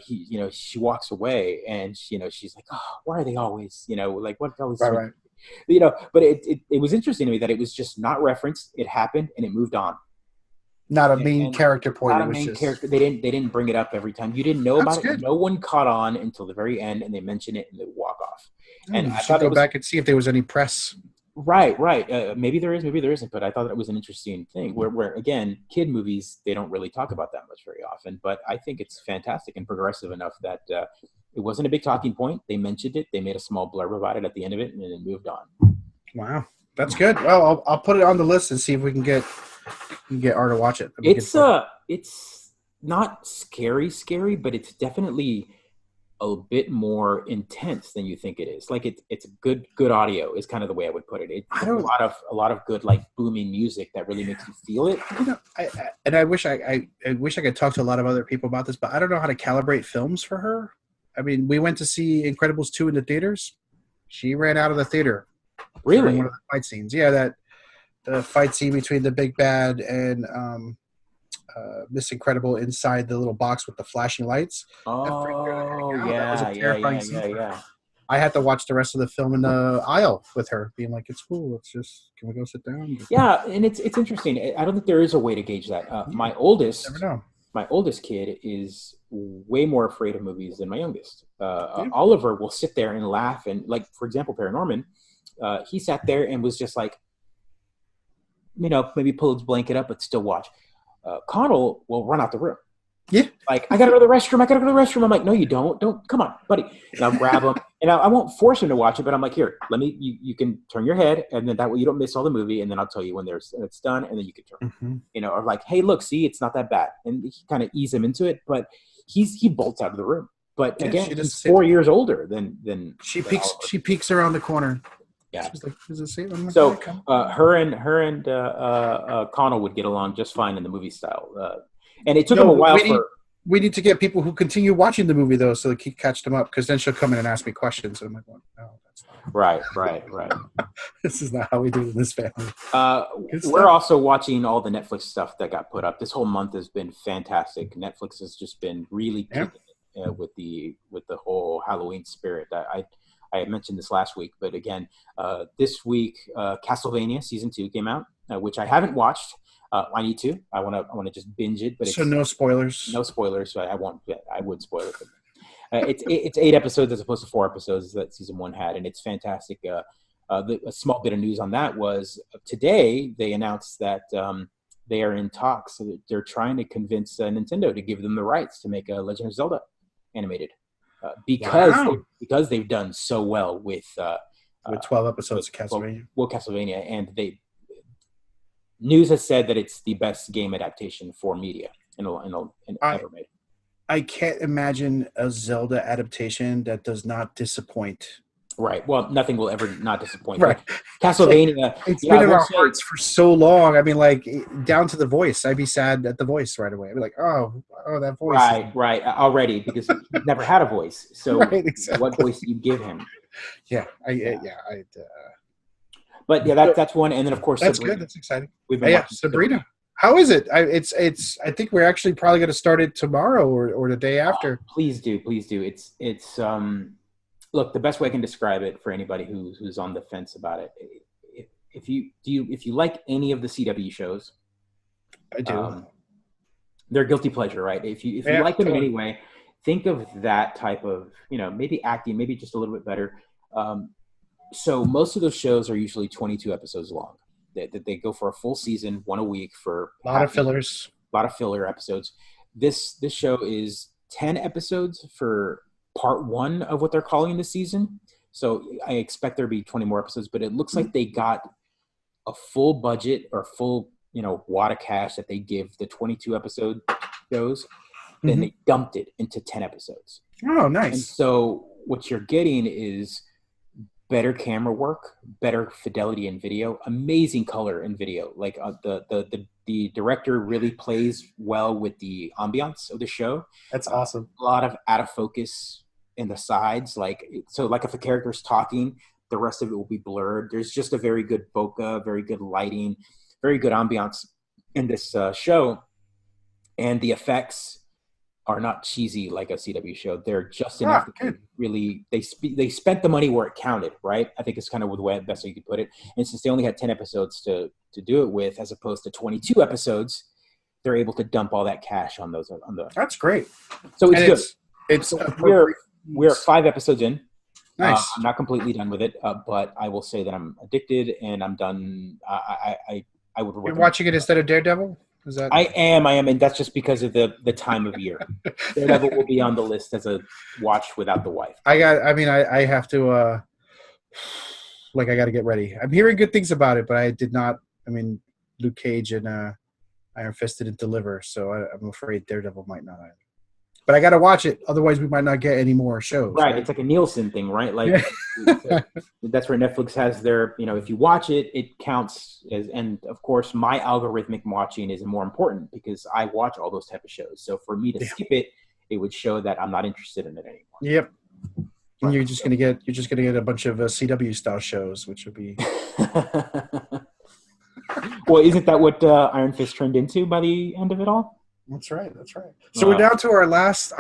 she walks away, and she's like, "Oh, why are they always, what always?" Right. But it was interesting to me that it was just not referenced. It happened, and it moved on. Not a main character point. Not a main character. They didn't bring it up every time. You didn't know about it. No one caught on until the very end, and they mention it and they walk off. And I should go back and see if there was any press. Right. Maybe there is, maybe there isn't. But I thought that was an interesting thing. Where again, kid movies, they don't really talk about that much very often. But I think it's fantastic and progressive enough that it wasn't a big talking point. They mentioned it. They made a small blurb about it at the end of it, and then moved on. Wow, that's good. Well, I'll put it on the list and see if we can get R to watch it. It's not scary, but it's definitely a bit more intense than you think it is. Like it's good audio is kind of the way I would put it. It's a lot of good like booming music that really makes you feel it. You know, I wish I wish I could talk to a lot of other people about this, but I don't know how to calibrate films for her. I mean, we went to see Incredibles 2 in the theaters. She ran out of the theater. Really? During one of the fight scenes. Yeah, the fight scene between the big bad and Miss Incredible inside the little box with the flashing lights. Oh, that was a terrifying scene. yeah. I had to watch the rest of the film in the aisle with her, being like, "It's cool. Can we go sit down?" Yeah, and it's interesting. I don't think there is a way to gauge that. My oldest kid is way more afraid of movies than my youngest. Oliver will sit there and laugh, and like, for example, Paranorman, he sat there and was just like, maybe pull his blanket up, but still watch. Connell will run out the room. Yeah. Like, I got to go to the restroom. I'm like, no, you don't. Come on, buddy. And I'll grab him. And I won't force him to watch it, but I'm like, here, you can turn your head, and then that way you don't miss all the movie, and then I'll tell you when it's done, and then you can turn. Mm-hmm. Or like, hey, look, see, it's not that bad. And he kind of ease him into it, but he bolts out of the room. But again, he's 4 years older than she peeks around the corner. Yeah. She's like, "Does it say?" Like, so her and Connell would get along just fine in the movie style. And it took him a while we need to get people who continue watching the movie, though, so they can catch them up, because then she'll come in and ask me questions. And I'm like, well, no, that's not. Right. This is not how we do it in this family. We're also watching all the Netflix stuff that got put up. This whole month has been fantastic. Netflix has just been really kicking it, with the whole Halloween spirit. I mentioned this last week, but again, this week, Castlevania Season 2 came out, which I haven't watched. I need to. I want to just binge it, but no spoilers. No spoilers. So I won't. I would spoil it. But, it's 8 episodes as opposed to 4 episodes that Season 1 had, and it's fantastic. A small bit of news on that was today they announced that they are in talks. So they're trying to convince Nintendo to give them the rights to make a Legend of Zelda animated, because they've done so well with 12 episodes of Castlevania. Castlevania, and news has said that it's the best game adaptation for media ever made. I can't imagine a Zelda adaptation that does not disappoint. Right. Well, nothing will ever not disappoint. Right. Castlevania. It's been in our hearts for so long. I mean, like, down to the voice. I'd be sad at the voice right away. I'd be like, oh, that voice. Right. Already, because he's never had a voice. So exactly. What voice do you give him? Yeah. But yeah, that's one, and then of course that's Sabrina. Good. That's exciting. We've been watching Sabrina. How is it? It's. I think we're actually probably going to start it tomorrow or the day after. Please do. It's look, the best way I can describe it for anybody who's on the fence about it. If you like any of the CW shows, I do. They're guilty pleasure, right? If you like them in any way, think of that type of maybe acting, maybe just a little bit better. So most of those shows are usually 22 episodes long. They go for a full season, one a week for a lot of fillers. A lot of filler episodes. This show is 10 episodes for part 1 of what they're calling the season. So I expect there to be 20 more episodes, but it looks like they got a full budget or full, wad of cash that they give the 22 episode shows. Then they dumped it into 10 episodes. Oh, nice. And so what you're getting is better camera work, better fidelity in video, amazing color in video. Like the director really plays well with the ambiance of the show. That's awesome. A lot of out of focus in the sides. Like if a character's talking, the rest of it will be blurred. There's just a very good bokeh, very good lighting, very good ambiance in this show. And the effects are not cheesy like a CW show. They're just enough to really, they spent the money where it counted, right? I think it's kind of the best way you could put it. And since they only had 10 episodes to do it with, as opposed to 22 episodes, they're able to dump all that cash on those. That's great. So it's good. We're 5 episodes in. Nice. I'm not completely done with it, but I will say that I'm addicted and I'm done. I would recommend. You're watching it instead of Daredevil? I am, and that's just because of the time of year. Daredevil will be on the list as a watch without the wife. I have to, I got to get ready. I'm hearing good things about it, but I did not. I mean, Luke Cage and Iron Fist didn't deliver, so I'm afraid Daredevil might not either. but I got to watch it. Otherwise, we might not get any more shows. Right. It's like a Nielsen thing, right? Like that's where Netflix has their, if you watch it, it counts as, and of course my algorithmic watching is more important because I watch all those type of shows. So for me to skip it, it would show that I'm not interested in it anymore. Yep. And you're just gonna get a bunch of CW style shows, which would be. Well, isn't that what Iron Fist turned into by the end of it all? That's right. So we're down to our last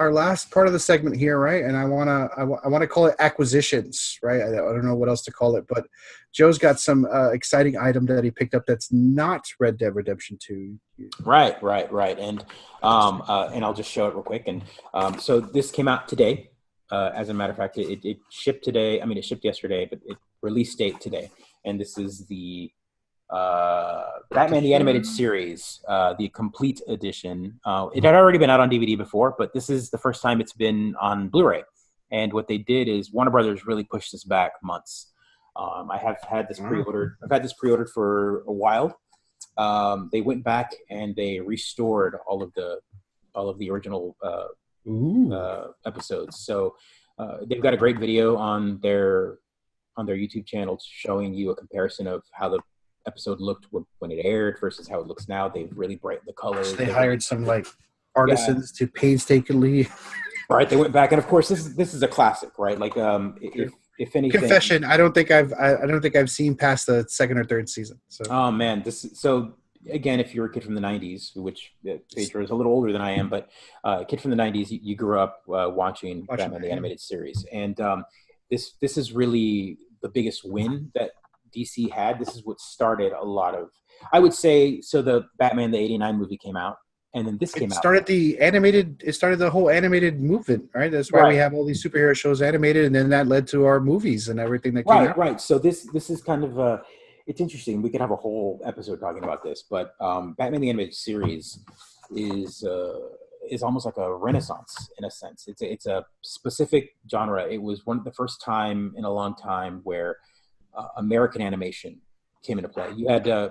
part of the segment here, right? And I wanna call it acquisitions, right? I don't know what else to call it, but Joe's got some exciting item that he picked up that's not Red Dead Redemption 2. Right. And I'll just show it real quick. And so this came out today. As a matter of fact, it shipped today. I mean, it shipped yesterday, but it release date today. And this is the Batman the Animated Series, the complete edition. It had already been out on DVD before, but this is the first time it's been on Blu-ray. And what they did is Warner Brothers really pushed this back months. I have had this pre-ordered. I've had this pre-ordered for a while. They went back and they restored all of the original episodes. So they've got a great video on their YouTube channel showing you a comparison of how the episode looked when it aired versus how it looks now. They've really brightened the colors. So they hired some artisans to painstakingly. Right, they went back, and of course, this is a classic, right? Like, if anything, confession, I don't think I've seen past the second or third season. So. Oh man, again, if you're a kid from the '90s, which Pedro is a little older than I am, but a kid from the '90s, you grew up watching Batman the Animated Series, and this is really the biggest win that DC had. This is what started a lot of, I would say. So the Batman the '89 movie came out, and then this came out. It started the whole animated movement, right? That's why we have all these superhero shows animated, and then that led to our movies and everything that came out. Right. So this is kind of it's interesting. We could have a whole episode talking about this, but Batman the Animated Series is almost like a renaissance in a sense. It's a specific genre. It was one of the first time in a long time where American animation came into play. You had a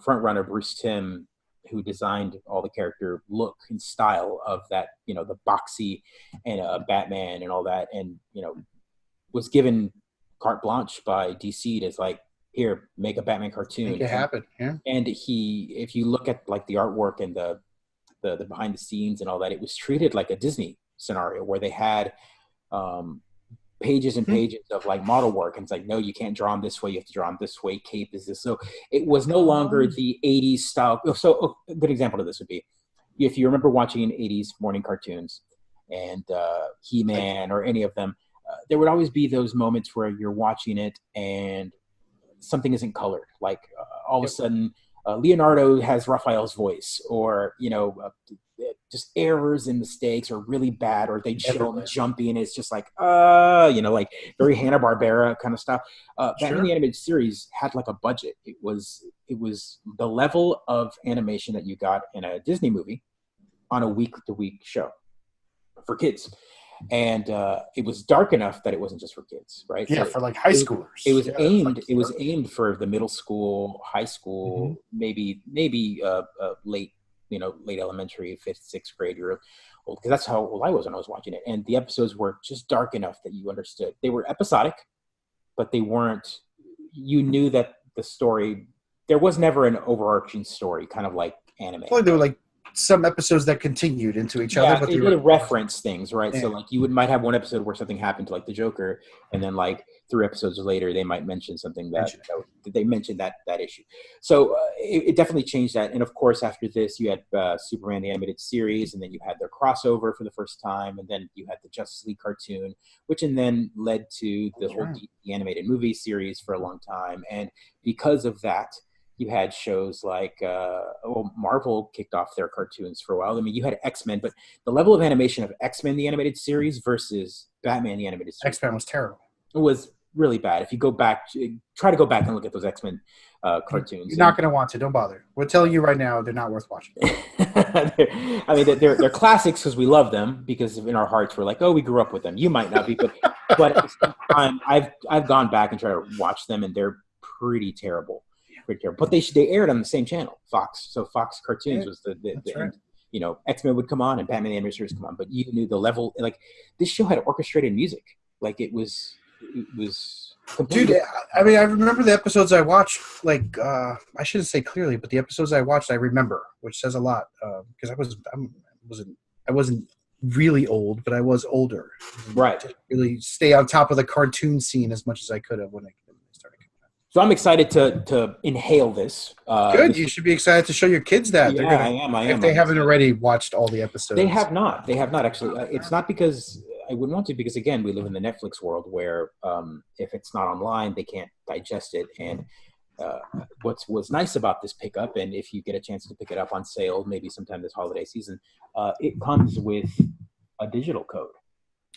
front runner, Bruce Timm, who designed all the character look and style of that, the boxy and Batman and all that, and was given carte blanche by DC to like, here, make a Batman cartoon. Make it happen. Yeah. And if you look at like the artwork and the behind the scenes and all that, it was treated like a Disney scenario where they had pages and pages of like model work, and it's like, no, you can't draw them this way, you have to draw them this way, cape is this. So it was no longer the 80s style. So a good example of this would be if you remember watching 80s morning cartoons and He-Man or any of them, there would always be those moments where you're watching it and something isn't colored, like all of a sudden Leonardo has Raphael's voice, or just errors and mistakes are really bad, or they show jumpy and it's just like like very Hanna-Barbera kind of stuff. Batman the Animated Series had like a budget. It was the level of animation that you got in a Disney movie on a week-to-week show for kids. And it was dark enough that it wasn't just for kids, right? Yeah, so for like high schoolers. It was aimed for the middle school, high school, maybe late elementary, 5th, 6th grade year old, because that's how old I was when I was watching it. And the episodes were just dark enough that you understood. They were episodic, but they weren't. You knew that the story. There was never an overarching story, kind of like anime. Well, they were like some episodes that continued into each other, but they would reference things, right? Yeah. So like you might have one episode where something happened to like the Joker, and then like 3 episodes later they might mention something that they mentioned that issue. So it definitely changed that. And of course after this you had Superman the Animated Series, and then you had their crossover for the first time, and then you had the Justice League cartoon, which and then led to the whole the animated movie series for a long time. And because of that, you had shows like, Marvel kicked off their cartoons for a while. I mean, you had X-Men, but the level of animation of X-Men, the Animated Series, versus Batman, the Animated Series. X-Men was terrible. It was really bad. If you try to go back and look at those X-Men cartoons. You're not going to want to. Don't bother. We're telling you right now, they're not worth watching. They're classics because we love them, because in our hearts we're like, oh, we grew up with them. You might not be, but at the same time, I've gone back and tried to watch them, and they're pretty terrible. But they aired on the same channel, Fox. So Fox Cartoons was the X-Men would come on and Batman the Animated Series come on, but you knew the level. Like this show had orchestrated music. Like it was completely. Dude, I mean, I remember the episodes I watched. Like, I shouldn't say clearly, but the episodes I watched, I remember, which says a lot. Because I wasn't really old, but I was older. Right. Didn't really stay on top of the cartoon scene as much as I could have when I started coming out. So I'm excited to inhale this. Good. You should be excited to show your kids that. Yeah, I am. If they haven't already watched all the episodes. They have not. They have not actually. It's not because I wouldn't want to, because again, we live in the Netflix world where if it's not online, they can't digest it. And what's nice about this pickup, and if you get a chance to pick it up on sale, maybe sometime this holiday season, it comes with a digital code.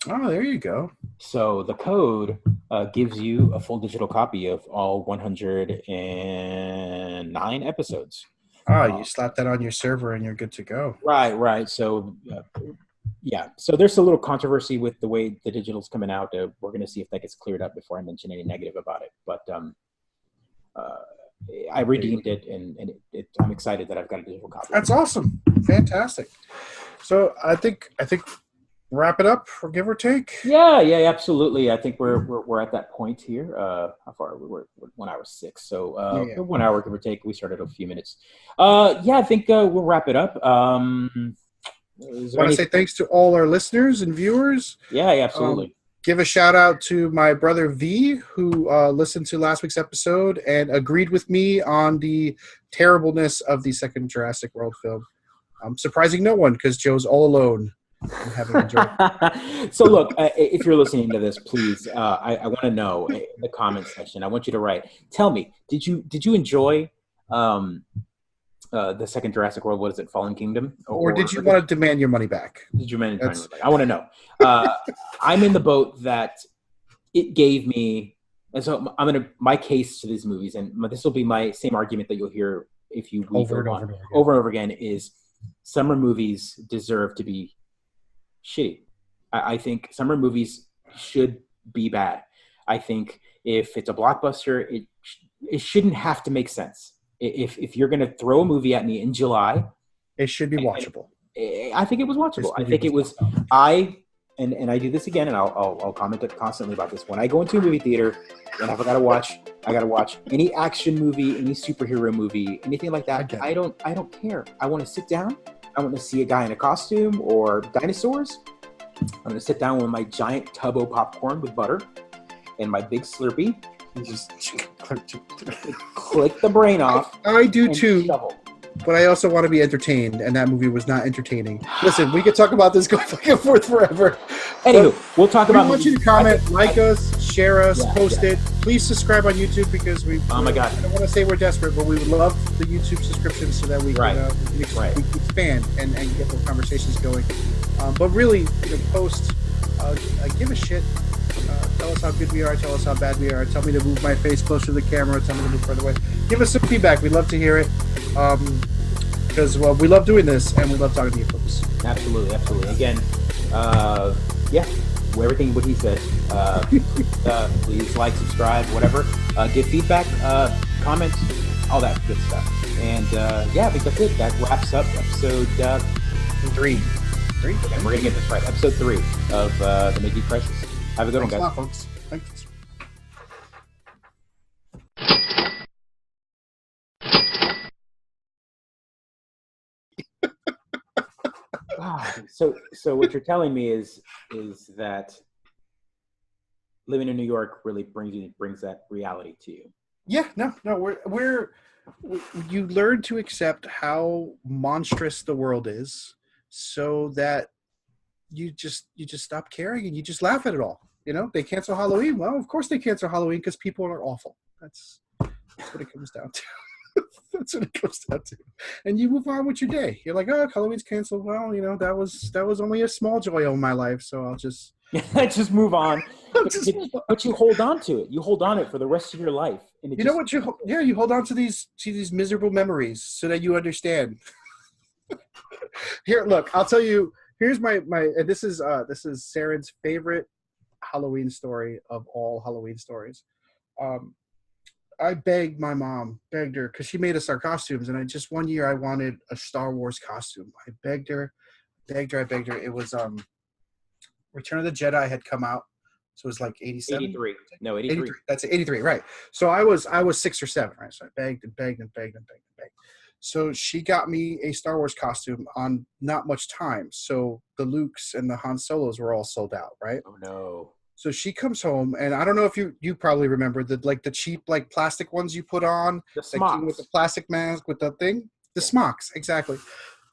Oh, there you go. So the code gives you a full digital copy of all 109 episodes. Oh, you slap that on your server and you're good to go. Right. So, yeah. So there's a little controversy with the way the digital's coming out. We're going to see if that gets cleared up before I mention any negative about it. But I redeemed it, and I'm excited that I've got a digital copy. That's awesome. Fantastic. So I think wrap it up, or give or take. Yeah, absolutely. I think we're at that point here. How far we're 1 hour 6, so 1 hour give or take. We started a few minutes. I think we'll wrap it up. I want to say thanks to all our listeners and viewers. Yeah, absolutely. Give a shout out to my brother V, who listened to last week's episode and agreed with me on the terribleness of the second Jurassic World film. Surprising no one, because Joe's all alone. So look, if you're listening to this, please, I want to know in the comment section. I want you to write. Tell me, did you enjoy the second Jurassic World? What is it, Fallen Kingdom? Or did you want to demand your money back? Did you demand your money back? I want to know. I'm in the boat that it gave me, and so my case to these movies, and this will be my same argument that you'll hear if you over and over again, is summer movies deserve to be shitty. I think summer movies should be bad. I think if it's a blockbuster, it shouldn't have to make sense. If you're going to throw a movie at me in July, it should be watchable. I think it was watchable. I think it was. And I do this again, and I'll comment constantly about this. When I go into a movie theater and I got to watch any action movie, any superhero movie, anything like that. I don't care. I want to sit down. I want to see a guy in a costume or dinosaurs. I'm going to sit down with my giant tub of popcorn with butter and my big Slurpee and just click the brain off. I do too. Shovel. But I also want to be entertained, and that movie was not entertaining. Listen, we could talk about this going back and forth forever. Anywho, we'll talk about. We want you to comment, us, share us, post it. Please subscribe on YouTube, because oh my God, I don't want to say we're desperate, but we would love the YouTube subscriptions so that we can expand and get those conversations going. But really, post, give a shit. Tell us how good we are. Tell us how bad we are. Tell me to move my face closer to the camera. Tell me to move further away. Give us some feedback. We'd love to hear it. Because we love doing this, and we love talking to you folks. Absolutely. Again, everything what he said. Please like, subscribe, whatever. Give feedback, comment, all that good stuff. And I think that's it. That wraps up episode 3. Okay, we're gonna get this right. Episode 3 of the Mid-Geek Crisis. Have a good one, guys. Thanks a lot, folks. Thanks. So what you're telling me is that living in New York really brings that reality to you. Yeah, no, you learn to accept how monstrous the world is, so that you just stop caring and you just laugh at it all. They cancel Halloween. Well, of course they cancel Halloween because people are awful. That's what it comes down to. That's what it comes down to. And you move on with your day. You're like, oh, Halloween's canceled. Well, that was only a small joy of my life, so I'll just just move on. But you hold on to it. You hold on it for the rest of your life. And you hold on to these miserable memories so that you understand. Here, look, I'll tell you. Here's my and this is Saren's favorite Halloween story of all Halloween stories. I begged my mom, begged her, because she made us our costumes, and one year I wanted a Star Wars costume. I begged her, I begged her. It was Return of the Jedi had come out, so it was like 87? 83. No, 83. 83. That's it, 83, right. So I was 6 or 7, right? So I begged and begged and begged and begged and begged. So she got me a Star Wars costume on not much time. So the Lukes and the Han Solos were all sold out, right? Oh no. So she comes home, and I don't know if you probably remember the cheap like plastic ones you put on, The like smocks. with the plastic mask with the thing, the smocks, exactly.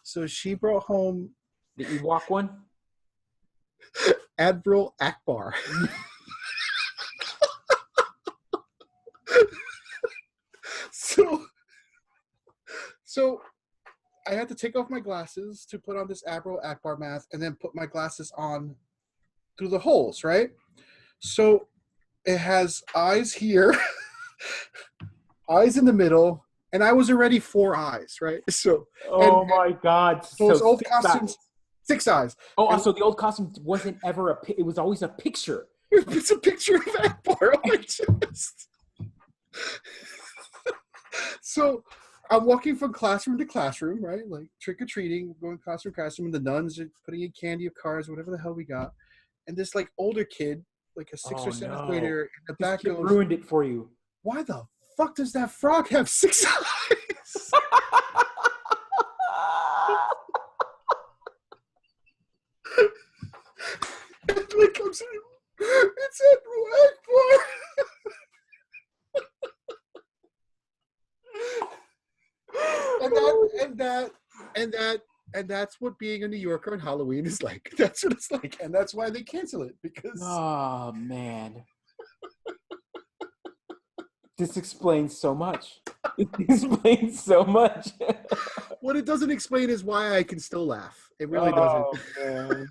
So she brought home The Ewok one. Admiral Akbar. So I had to take off my glasses to put on this Admiral Akbar mask, and then put my glasses on through the holes, right? So it has eyes here, eyes in the middle, and I was already 4 eyes, right? So My God! those So old 6 costumes, eyes. 6 eyes. Oh, And so the old costume wasn't ever it was always a picture. it's a picture of Akbar on my chest. So I'm walking from classroom to classroom, right? Like trick or treating, going classroom to classroom, and the nuns are putting in candy or cards, whatever the hell we got. And this like older kid, like a 6th or 7th grader, in the This back kid goes, ruined it for you. "Why the fuck does that frog have 6 eyes?" And like comes in, it's Admiral Akbar. And that's what being a New Yorker on Halloween is like. That's what it's like, and that's why they cancel it, because Oh man, this explains so much. It explains so much. what it doesn't explain is why I can still laugh. It really doesn't. Man.